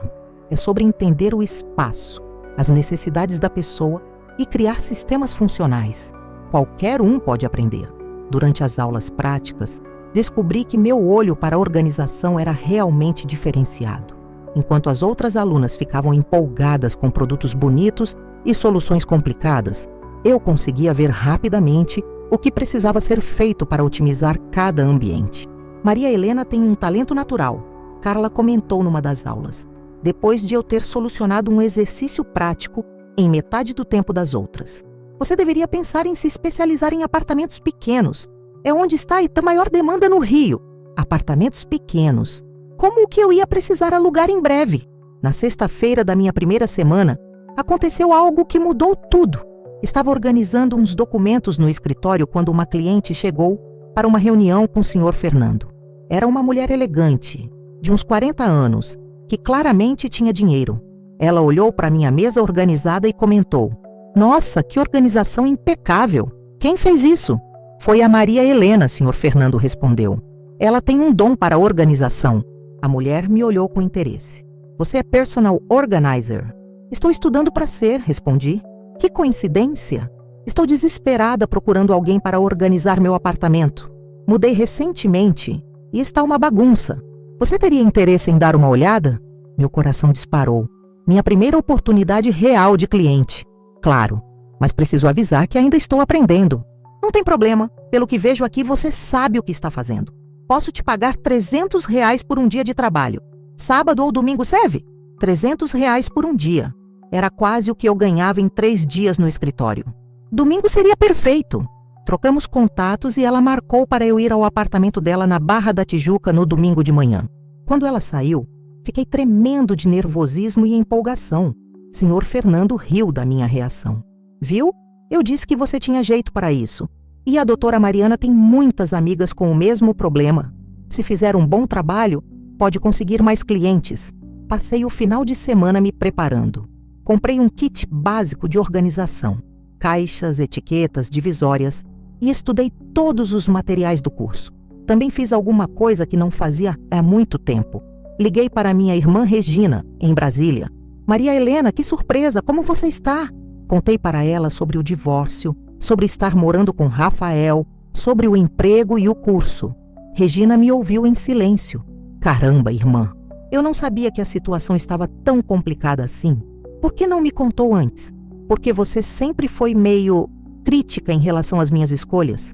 É sobre entender o espaço, as necessidades da pessoa e criar sistemas funcionais. Qualquer um pode aprender. Durante as aulas práticas, descobri que meu olho para a organização era realmente diferenciado. Enquanto as outras alunas ficavam empolgadas com produtos bonitos e soluções complicadas, eu conseguia ver rapidamente o que precisava ser feito para otimizar cada ambiente. Maria Helena tem um talento natural, Carla comentou numa das aulas, depois de eu ter solucionado um exercício prático em metade do tempo das outras. Você deveria pensar em se especializar em apartamentos pequenos. É onde está a maior demanda no Rio. Apartamentos pequenos. Como o que eu ia precisar alugar em breve. Na sexta-feira da minha primeira semana, aconteceu algo que mudou tudo. Estava organizando uns documentos no escritório quando uma cliente chegou para uma reunião com o Sr. Fernando. Era uma mulher elegante, de uns 40 anos, que claramente tinha dinheiro. Ela olhou para minha mesa organizada e comentou: "Nossa, que organização impecável! Quem fez isso?" "Foi a Maria Helena", Sr. Fernando respondeu. "Ela tem um dom para organização." A mulher me olhou com interesse. "Você é personal organizer?" "Estou estudando para ser", respondi. "Que coincidência! Estou desesperada procurando alguém para organizar meu apartamento. Mudei recentemente e está uma bagunça. Você teria interesse em dar uma olhada?" Meu coração disparou. Minha primeira oportunidade real de cliente. Claro, mas preciso avisar que ainda estou aprendendo. "Não tem problema. Pelo que vejo aqui, você sabe o que está fazendo. Posso te pagar R$300 por um dia de trabalho. Sábado ou domingo serve? R$300 por um dia. Era quase o que eu ganhava em 3 dias no escritório. Domingo seria perfeito." Trocamos contatos e ela marcou para eu ir ao apartamento dela na Barra da Tijuca no domingo de manhã. Quando ela saiu, fiquei tremendo de nervosismo e empolgação. Sr. Fernando riu da minha reação. "Viu? Eu disse que você tinha jeito para isso. E a doutora Mariana tem muitas amigas com o mesmo problema. Se fizer um bom trabalho, pode conseguir mais clientes." Passei o final de semana me preparando. Comprei um kit básico de organização, caixas, etiquetas, divisórias, e estudei todos os materiais do curso. Também fiz alguma coisa que não fazia há muito tempo. Liguei para minha irmã Regina, em Brasília. Maria Helena, que surpresa, como você está? Contei para ela sobre o divórcio, sobre estar morando com Rafael, sobre o emprego e o curso. Regina me ouviu em silêncio. Caramba, irmã, eu não sabia que a situação estava tão complicada assim. Por que não me contou antes? Porque você sempre foi meio crítica em relação às minhas escolhas.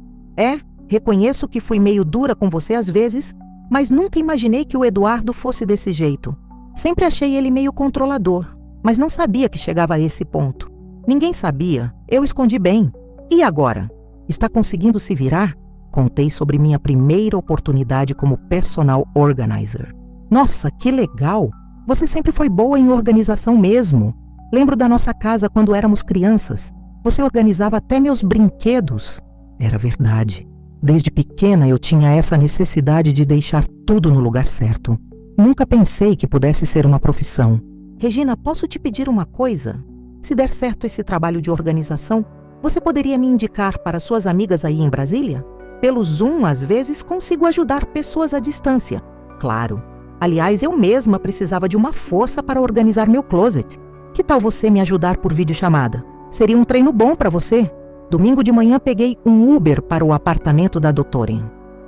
Reconheço que fui meio dura com você às vezes, mas nunca imaginei que o Eduardo fosse desse jeito. Sempre achei ele meio controlador, mas não sabia que chegava a esse ponto. Ninguém sabia, eu escondi bem. E agora? Está conseguindo se virar? Contei sobre minha primeira oportunidade como personal organizer. Nossa, que legal! Você sempre foi boa em organização mesmo. Lembro da nossa casa quando éramos crianças. Você organizava até meus brinquedos. Era verdade. Desde pequena eu tinha essa necessidade de deixar tudo no lugar certo. Nunca pensei que pudesse ser uma profissão. Regina, posso te pedir uma coisa? Se der certo esse trabalho de organização, você poderia me indicar para suas amigas aí em Brasília? Pelo Zoom, às vezes, consigo ajudar pessoas à distância. Claro. Aliás, eu mesma precisava de uma força para organizar meu closet. Que tal você me ajudar por videochamada? Seria um treino bom para você. Domingo de manhã peguei um Uber para o apartamento da doutora.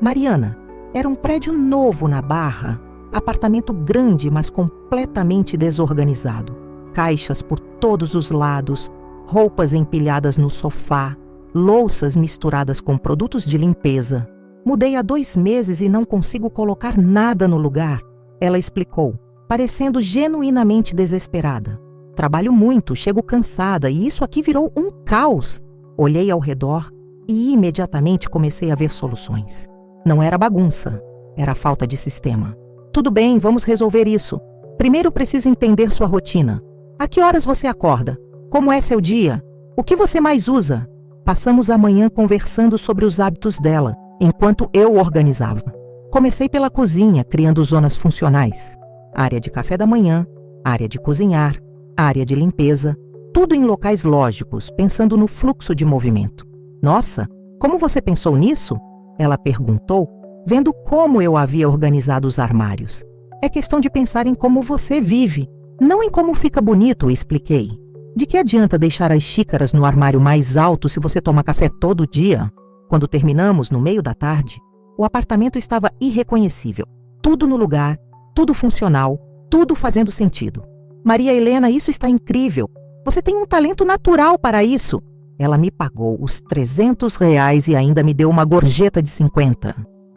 Mariana, era um prédio novo na Barra. Apartamento grande, mas completamente desorganizado. Caixas por todos os lados, roupas empilhadas no sofá, louças misturadas com produtos de limpeza. Mudei há 2 meses e não consigo colocar nada no lugar. Ela explicou, parecendo genuinamente desesperada. Trabalho muito, chego cansada e isso aqui virou um caos. Olhei ao redor e imediatamente comecei a ver soluções. Não era bagunça, era falta de sistema. Tudo bem, vamos resolver isso. Primeiro preciso entender sua rotina. A que horas você acorda? Como é seu dia? O que você mais usa? Passamos a manhã conversando sobre os hábitos dela, enquanto eu organizava. Comecei pela cozinha, criando zonas funcionais. Área de café da manhã, área de cozinhar, área de limpeza, tudo em locais lógicos, pensando no fluxo de movimento. Nossa, como você pensou nisso? Ela perguntou, vendo como eu havia organizado os armários. É questão de pensar em como você vive, não em como fica bonito, expliquei. De que adianta deixar as xícaras no armário mais alto se você toma café todo dia? Quando terminamos, no meio da tarde, o apartamento estava irreconhecível. Tudo no lugar, tudo funcional, tudo fazendo sentido. Maria Helena, isso está incrível. Você tem um talento natural para isso. Ela me pagou os R$300 e ainda me deu uma gorjeta de 50.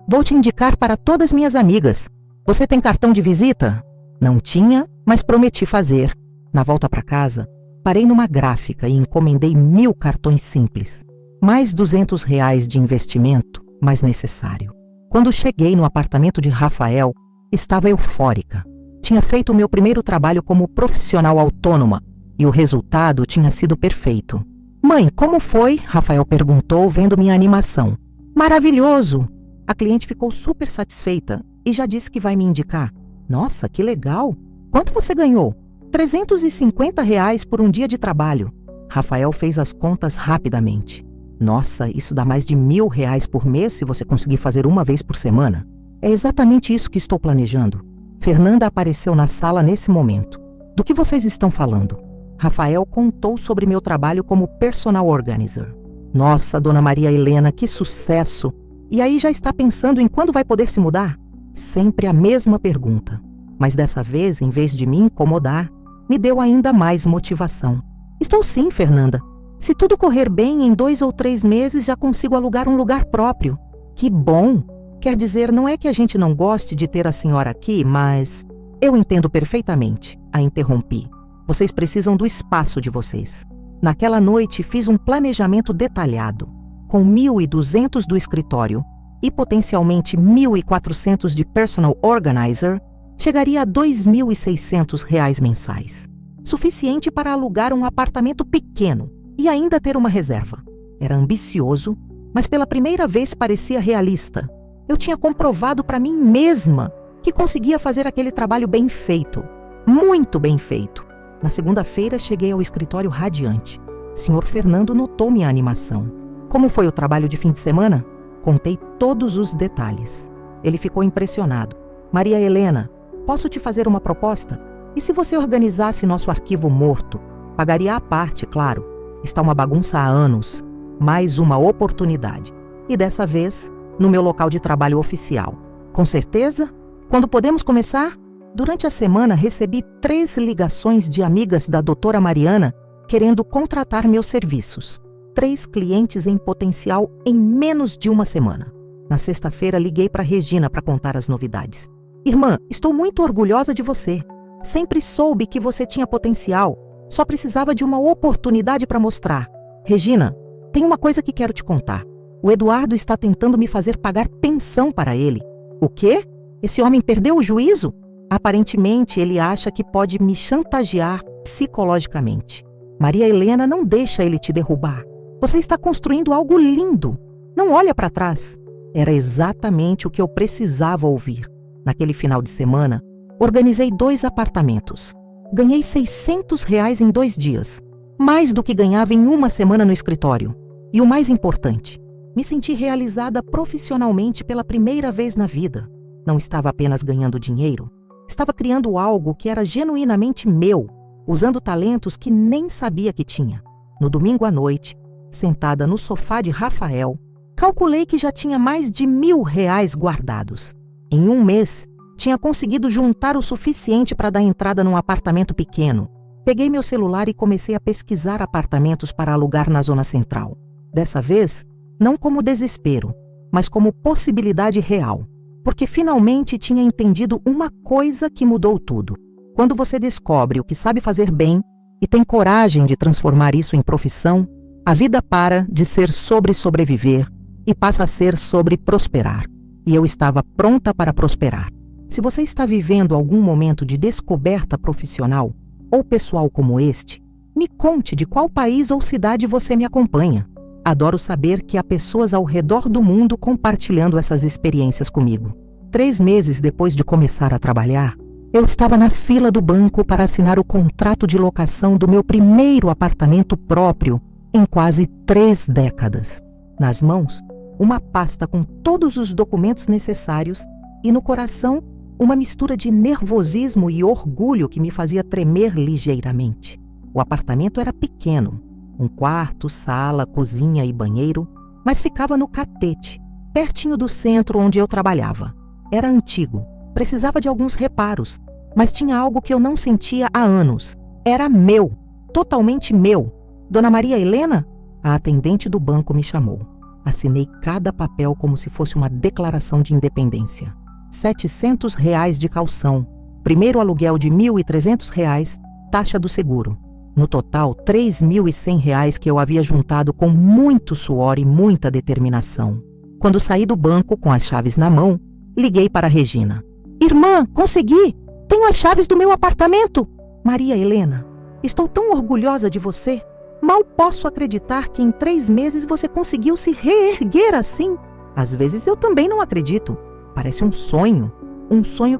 Vou te indicar para todas minhas amigas. Você tem cartão de visita? Não tinha, mas prometi fazer. Na volta para casa, parei numa gráfica e encomendei 1000 cartões simples. Mais R$200 de investimento, mas necessário. Quando cheguei no apartamento de Rafael, estava eufórica. Tinha feito o meu primeiro trabalho como profissional autônoma e o resultado tinha sido perfeito. Mãe, como foi? Rafael perguntou, vendo minha animação. Maravilhoso! A cliente ficou super satisfeita e já disse que vai me indicar. Nossa, que legal! Quanto você ganhou? R$350 por um dia de trabalho. Rafael fez as contas rapidamente. Nossa, isso dá mais de R$1.000 por mês se você conseguir fazer uma vez por semana. É exatamente isso que estou planejando. Fernanda apareceu na sala nesse momento. Do que vocês estão falando? Rafael contou sobre meu trabalho como personal organizer. Nossa, dona Maria Helena, que sucesso! E aí já está pensando em quando vai poder se mudar? Sempre a mesma pergunta. Mas dessa vez, em vez de me incomodar, me deu ainda mais motivação. Estou sim, Fernanda. Se tudo correr bem, em 2 ou 3 meses já consigo alugar um lugar próprio. Que bom! Quer dizer, não é que a gente não goste de ter a senhora aqui, mas... Eu entendo perfeitamente, a interrompi. Vocês precisam do espaço de vocês. Naquela noite, fiz um planejamento detalhado, com 1.200 do escritório e potencialmente 1.400 de personal organizer, chegaria a R$2.600 mensais. Suficiente para alugar um apartamento pequeno e ainda ter uma reserva. Era ambicioso, mas pela primeira vez parecia realista. Eu tinha comprovado para mim mesma que conseguia fazer aquele trabalho bem feito, muito bem feito. Na segunda-feira, cheguei ao escritório radiante. Sr. Fernando notou minha animação. Como foi o trabalho de fim de semana? Contei todos os detalhes. Ele ficou impressionado. Maria Helena, posso te fazer uma proposta? E se você organizasse nosso arquivo morto? Pagaria à parte, claro. Está uma bagunça há anos. Mais uma oportunidade. E dessa vez, no meu local de trabalho oficial. Com certeza? Quando podemos começar? Durante a semana, recebi 3 ligações de amigas da doutora Mariana querendo contratar meus serviços. 3 clientes em potencial em menos de uma semana. Na sexta-feira, liguei para Regina para contar as novidades. Irmã, estou muito orgulhosa de você. Sempre soube que você tinha potencial. Só precisava de uma oportunidade para mostrar. Regina, tem uma coisa que quero te contar. O Eduardo está tentando me fazer pagar pensão para ele. O quê? Esse homem perdeu o juízo? Aparentemente, ele acha que pode me chantagear psicologicamente. Maria Helena, não deixa ele te derrubar. Você está construindo algo lindo. Não olha para trás. Era exatamente o que eu precisava ouvir. Naquele final de semana, organizei 2 apartamentos. Ganhei R$600 em 2 dias. Mais do que ganhava em uma semana no escritório. E o mais importante, me senti realizada profissionalmente pela primeira vez na vida. Não estava apenas ganhando dinheiro. Estava criando algo que era genuinamente meu, usando talentos que nem sabia que tinha. No domingo à noite, sentada no sofá de Rafael, calculei que já tinha mais de R$1.000 guardados. Em um mês, tinha conseguido juntar o suficiente para dar entrada num apartamento pequeno. Peguei meu celular e comecei a pesquisar apartamentos para alugar na zona central. Dessa vez, não como desespero, mas como possibilidade real. Porque finalmente tinha entendido uma coisa que mudou tudo. Quando você descobre o que sabe fazer bem e tem coragem de transformar isso em profissão, a vida para de ser sobre sobreviver e passa a ser sobre prosperar. E eu estava pronta para prosperar. Se você está vivendo algum momento de descoberta profissional ou pessoal como este, me conte de qual país ou cidade você me acompanha. Adoro saber que há pessoas ao redor do mundo compartilhando essas experiências comigo. 3 meses depois de começar a trabalhar, eu estava na fila do banco para assinar o contrato de locação do meu primeiro apartamento próprio em quase 3 décadas. Nas mãos, uma pasta com todos os documentos necessários e no coração, uma mistura de nervosismo e orgulho que me fazia tremer ligeiramente. O apartamento era pequeno. Um quarto, sala, cozinha e banheiro, mas ficava no Catete, pertinho do centro onde eu trabalhava. Era antigo, precisava de alguns reparos, mas tinha algo que eu não sentia há anos. Era meu, totalmente meu. Dona Maria Helena? A atendente do banco me chamou. Assinei cada papel como se fosse uma declaração de independência. R$700 de calção, primeiro aluguel de R$1.300, taxa do seguro. No total, R$3.100 que eu havia juntado com muito suor e muita determinação. Quando saí do banco com as chaves na mão, liguei para Regina. Irmã, consegui! Tenho as chaves do meu apartamento! Maria Helena, estou tão orgulhosa de você. Mal posso acreditar que em 3 meses você conseguiu se reerguer assim. Às vezes eu também não acredito. Parece um sonho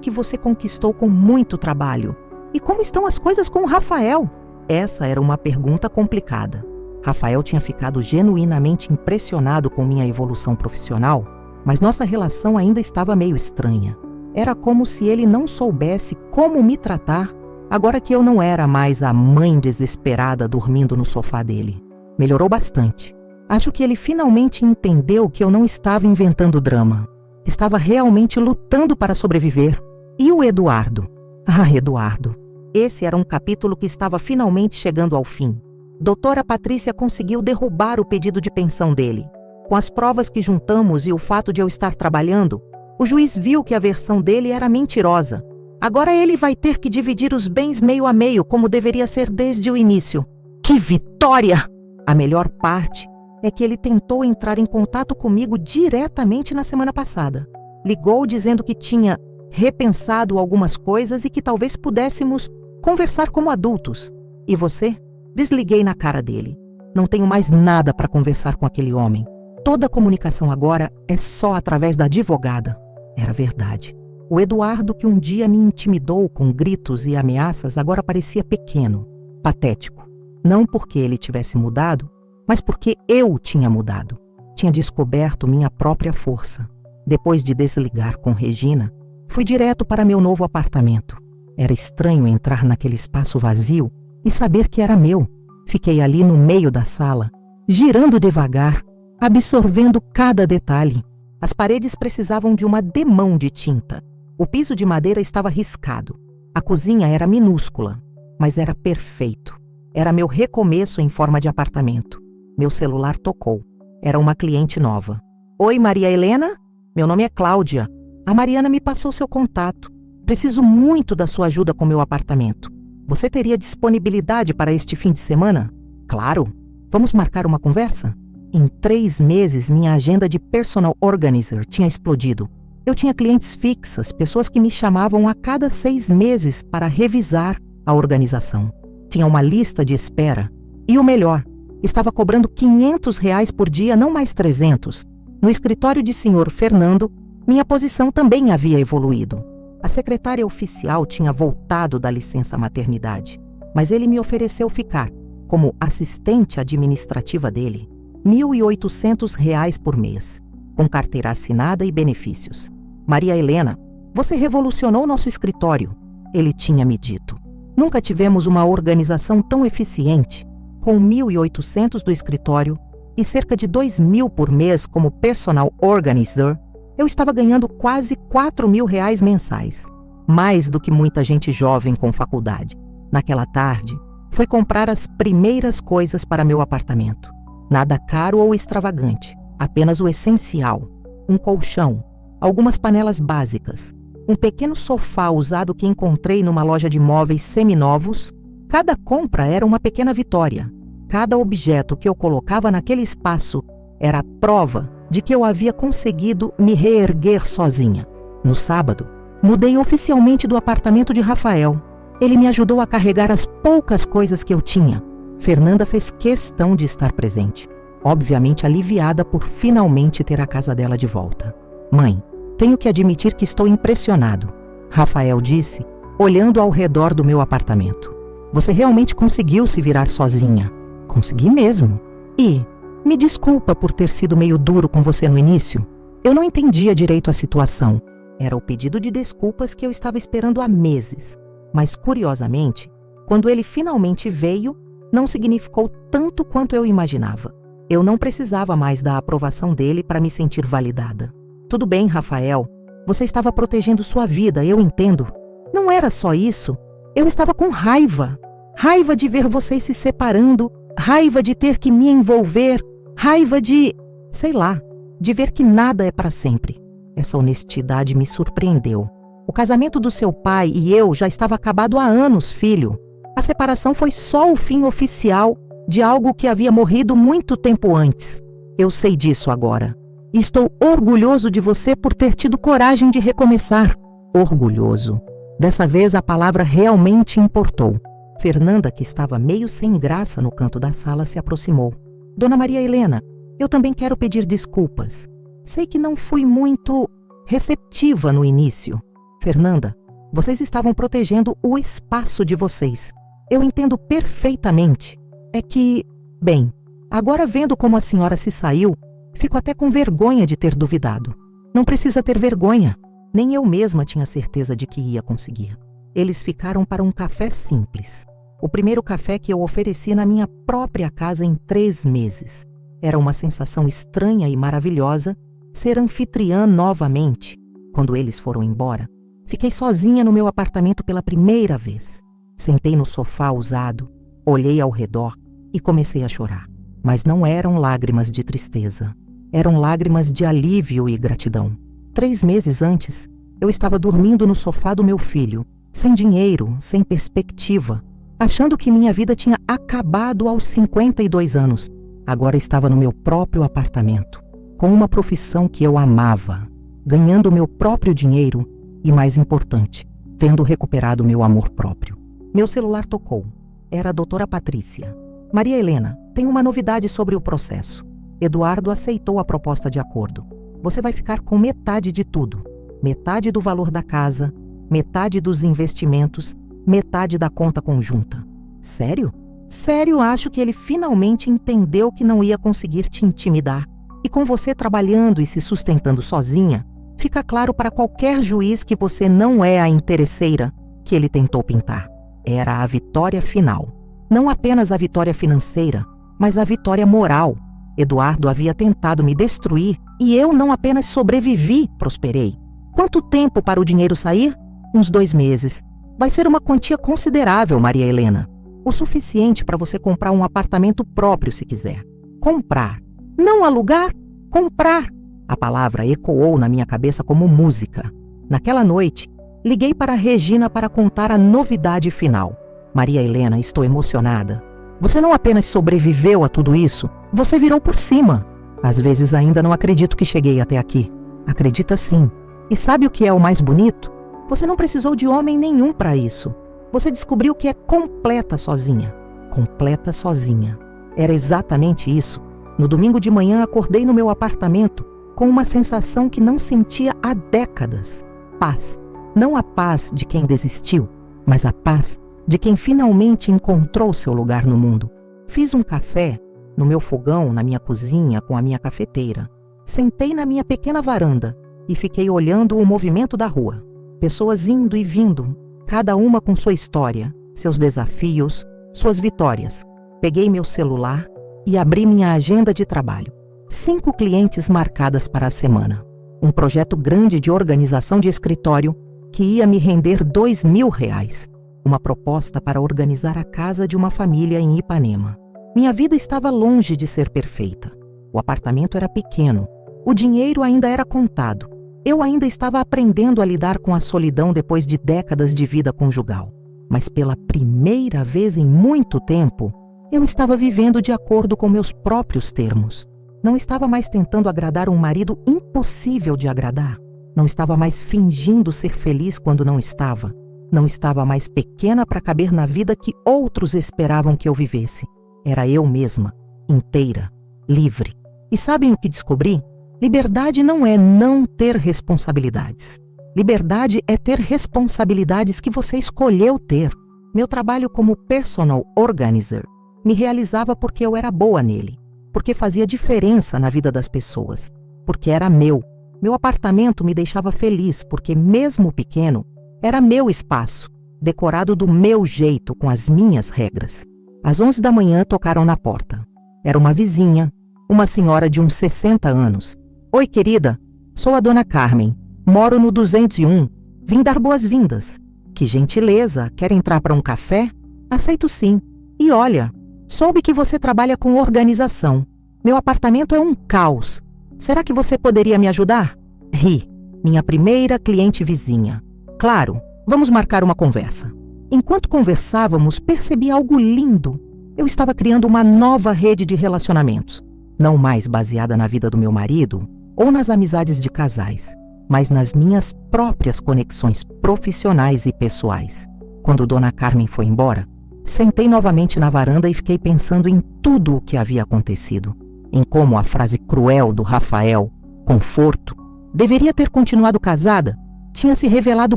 que você conquistou com muito trabalho. E como estão as coisas com o Rafael? Essa era uma pergunta complicada. Rafael tinha ficado genuinamente impressionado com minha evolução profissional, mas nossa relação ainda estava meio estranha. Era como se ele não soubesse como me tratar, agora que eu não era mais a mãe desesperada dormindo no sofá dele. Melhorou bastante. Acho que ele finalmente entendeu que eu não estava inventando drama. Estava realmente lutando para sobreviver. E o Eduardo? Ah, Eduardo. Esse era um capítulo que estava finalmente chegando ao fim. Doutora Patrícia conseguiu derrubar o pedido de pensão dele. Com as provas que juntamos e o fato de eu estar trabalhando, o juiz viu que a versão dele era mentirosa. Agora ele vai ter que dividir os bens meio a meio, como deveria ser desde o início. Que vitória! A melhor parte é que ele tentou entrar em contato comigo diretamente na semana passada. Ligou dizendo que tinha repensado algumas coisas e que talvez pudéssemos conversar como adultos. E você? Desliguei na cara dele. Não tenho mais nada para conversar com aquele homem. Toda a comunicação agora é só através da advogada. Era verdade. O Eduardo que um dia me intimidou com gritos e ameaças agora parecia pequeno, patético. Não porque ele tivesse mudado, mas porque eu tinha mudado. Tinha descoberto minha própria força. Depois de desligar com Regina, fui direto para meu novo apartamento. Era estranho entrar naquele espaço vazio e saber que era meu. Fiquei ali no meio da sala, girando devagar, absorvendo cada detalhe. As paredes precisavam de uma demão de tinta. O piso de madeira estava riscado. A cozinha era minúscula, mas era perfeito. Era meu recomeço em forma de apartamento. Meu celular tocou. Era uma cliente nova. Oi, Maria Helena? Meu nome é Cláudia. A Mariana me passou seu contato. Preciso muito da sua ajuda com meu apartamento. Você teria disponibilidade para este fim de semana? Claro. Vamos marcar uma conversa? Em 3 meses, minha agenda de personal organizer tinha explodido. Eu tinha clientes fixas, pessoas que me chamavam a cada 6 meses para revisar a organização. Tinha uma lista de espera. E o melhor, estava cobrando R$ 500 por dia, não mais 300. No escritório de senhor Fernando, minha posição também havia evoluído. A secretária oficial tinha voltado da licença maternidade, mas ele me ofereceu ficar, como assistente administrativa dele, R$ 1.800 por mês, com carteira assinada e benefícios. Maria Helena, você revolucionou nosso escritório, ele tinha me dito. Nunca tivemos uma organização tão eficiente, com 1.800 do escritório e cerca de 2.000 por mês como personal organizer. Eu estava ganhando quase R$ 4.000 mensais, mais do que muita gente jovem com faculdade. Naquela tarde, fui comprar as primeiras coisas para meu apartamento. Nada caro ou extravagante, apenas o essencial. Um colchão, algumas panelas básicas, um pequeno sofá usado que encontrei numa loja de móveis seminovos. Cada compra era uma pequena vitória. Cada objeto que eu colocava naquele espaço era a prova de que eu havia conseguido me reerguer sozinha. No sábado, mudei oficialmente do apartamento de Rafael. Ele me ajudou a carregar as poucas coisas que eu tinha. Fernanda fez questão de estar presente, obviamente aliviada por finalmente ter a casa dela de volta. Mãe, tenho que admitir que estou impressionado, Rafael disse, olhando ao redor do meu apartamento. Você realmente conseguiu se virar sozinha. Consegui mesmo. E me desculpa por ter sido meio duro com você no início. Eu não entendia direito a situação. Era o pedido de desculpas que eu estava esperando há meses. Mas, curiosamente, quando ele finalmente veio, não significou tanto quanto eu imaginava. Eu não precisava mais da aprovação dele para me sentir validada. Tudo bem, Rafael. Você estava protegendo sua vida, eu entendo. Não era só isso. Eu estava com raiva. Raiva de ver vocês se separando, raiva de ter que me envolver, raiva de, sei lá, de ver que nada é para sempre. Essa honestidade me surpreendeu. O casamento do seu pai e eu já estava acabado há anos, filho. A separação foi só o fim oficial de algo que havia morrido muito tempo antes. Eu sei disso agora. E estou orgulhoso de você por ter tido coragem de recomeçar. Orgulhoso. Dessa vez a palavra realmente importou. Fernanda, que estava meio sem graça no canto da sala, se aproximou. Dona Maria Helena, eu também quero pedir desculpas. Sei que não fui muito receptiva no início. Fernanda, vocês estavam protegendo o espaço de vocês. Eu entendo perfeitamente. É que, bem, agora vendo como a senhora se saiu, fico até com vergonha de ter duvidado. Não precisa ter vergonha. Nem eu mesma tinha certeza de que ia conseguir. Eles ficaram para um café simples. O primeiro café que eu ofereci na minha própria casa em 3 meses. Era uma sensação estranha e maravilhosa ser anfitriã novamente. Quando eles foram embora, fiquei sozinha no meu apartamento pela primeira vez. Sentei no sofá usado, olhei ao redor e comecei a chorar. Mas não eram lágrimas de tristeza. Eram lágrimas de alívio e gratidão. 3 meses antes, eu estava dormindo no sofá do meu filho, sem dinheiro, sem perspectiva, achando que minha vida tinha acabado aos 52 anos. Agora estava no meu próprio apartamento, com uma profissão que eu amava, ganhando meu próprio dinheiro e, mais importante, tendo recuperado meu amor próprio. Meu celular tocou. Era a doutora Patrícia. Maria Helena, tem uma novidade sobre o processo. Eduardo aceitou a proposta de acordo. Você vai ficar com metade de tudo. Metade do valor da casa, metade dos investimentos, metade da conta conjunta. Sério? Sério, acho que ele finalmente entendeu que não ia conseguir te intimidar. E com você trabalhando e se sustentando sozinha, fica claro para qualquer juiz que você não é a interesseira que ele tentou pintar. Era a vitória final. Não apenas a vitória financeira, mas a vitória moral. Eduardo havia tentado me destruir e eu não apenas sobrevivi, prosperei. Quanto tempo para o dinheiro sair? Uns 2 meses. Vai ser uma quantia considerável, Maria Helena. O suficiente para você comprar um apartamento próprio se quiser. Comprar. Não alugar, comprar. A palavra ecoou na minha cabeça como música. Naquela noite, liguei para a Regina para contar a novidade final. Maria Helena, estou emocionada. Você não apenas sobreviveu a tudo isso, você virou por cima. Às vezes ainda não acredito que cheguei até aqui. Acredita sim. E sabe o que é o mais bonito? Você não precisou de homem nenhum para isso. Você descobriu que é completa sozinha. Completa sozinha. Era exatamente isso. No domingo de manhã acordei no meu apartamento com uma sensação que não sentia há décadas. Paz. Não a paz de quem desistiu, mas a paz de quem finalmente encontrou seu lugar no mundo. Fiz um café no meu fogão, na minha cozinha, com a minha cafeteira. Sentei na minha pequena varanda e fiquei olhando o movimento da rua. Pessoas indo e vindo, cada uma com sua história, seus desafios, suas vitórias. Peguei meu celular e abri minha agenda de trabalho. 5 clientes marcadas para a semana. Um projeto grande de organização de escritório que ia me render R$2.000. Uma proposta para organizar a casa de uma família em Ipanema. Minha vida estava longe de ser perfeita. O apartamento era pequeno. O dinheiro ainda era contado. Eu ainda estava aprendendo a lidar com a solidão depois de décadas de vida conjugal. Mas pela primeira vez em muito tempo, eu estava vivendo de acordo com meus próprios termos. Não estava mais tentando agradar um marido impossível de agradar. Não estava mais fingindo ser feliz quando não estava. Não estava mais pequena para caber na vida que outros esperavam que eu vivesse. Era eu mesma, inteira, livre. E sabem o que descobri? Liberdade não é não ter responsabilidades. Liberdade é ter responsabilidades que você escolheu ter. Meu trabalho como personal organizer me realizava porque eu era boa nele, porque fazia diferença na vida das pessoas, porque era meu. Meu apartamento me deixava feliz porque, mesmo pequeno, era meu espaço, decorado do meu jeito, com as minhas regras. Às 11 da manhã tocaram na porta. Era uma vizinha, uma senhora de uns 60 anos. Oi, querida, sou a dona Carmen, moro no 201, vim dar boas-vindas. Que gentileza, quer entrar para um café? Aceito sim. E olha, soube que você trabalha com organização. Meu apartamento é um caos. Será que você poderia me ajudar? Ri, minha primeira cliente vizinha. Claro, vamos marcar uma conversa. Enquanto conversávamos, percebi algo lindo. Eu estava criando uma nova rede de relacionamentos. Não mais baseada na vida do meu marido ou nas amizades de casais, mas nas minhas próprias conexões profissionais e pessoais. Quando Dona Carmen foi embora, sentei novamente na varanda e fiquei pensando em tudo o que havia acontecido. Em como a frase cruel do Rafael, conforto, deveria ter continuado casada, tinha se revelado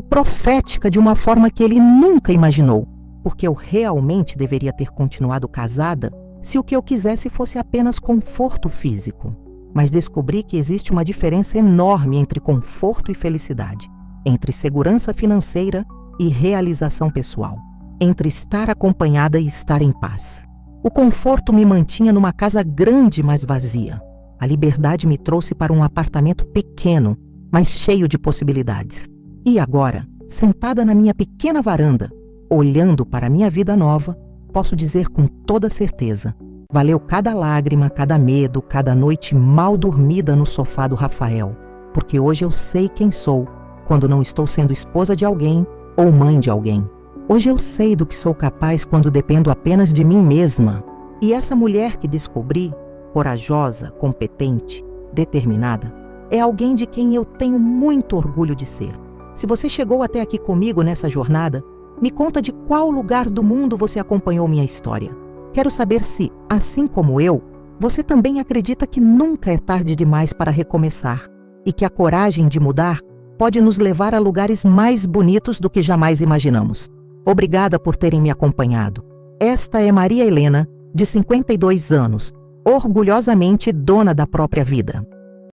profética de uma forma que ele nunca imaginou, porque eu realmente deveria ter continuado casada se o que eu quisesse fosse apenas conforto físico. Mas descobri que existe uma diferença enorme entre conforto e felicidade, entre segurança financeira e realização pessoal, entre estar acompanhada e estar em paz. O conforto me mantinha numa casa grande, mas vazia. A liberdade me trouxe para um apartamento pequeno, mas cheio de possibilidades. E agora, sentada na minha pequena varanda, olhando para a minha vida nova, posso dizer com toda certeza: valeu cada lágrima, cada medo, cada noite mal dormida no sofá do Rafael, porque hoje eu sei quem sou quando não estou sendo esposa de alguém ou mãe de alguém. Hoje eu sei do que sou capaz quando dependo apenas de mim mesma. E essa mulher que descobri, corajosa, competente, determinada, é alguém de quem eu tenho muito orgulho de ser. Se você chegou até aqui comigo nessa jornada, me conta de qual lugar do mundo você acompanhou minha história. Quero saber se, assim como eu, você também acredita que nunca é tarde demais para recomeçar e que a coragem de mudar pode nos levar a lugares mais bonitos do que jamais imaginamos. Obrigada por terem me acompanhado. Esta é Maria Helena, de 52 anos, orgulhosamente dona da própria vida.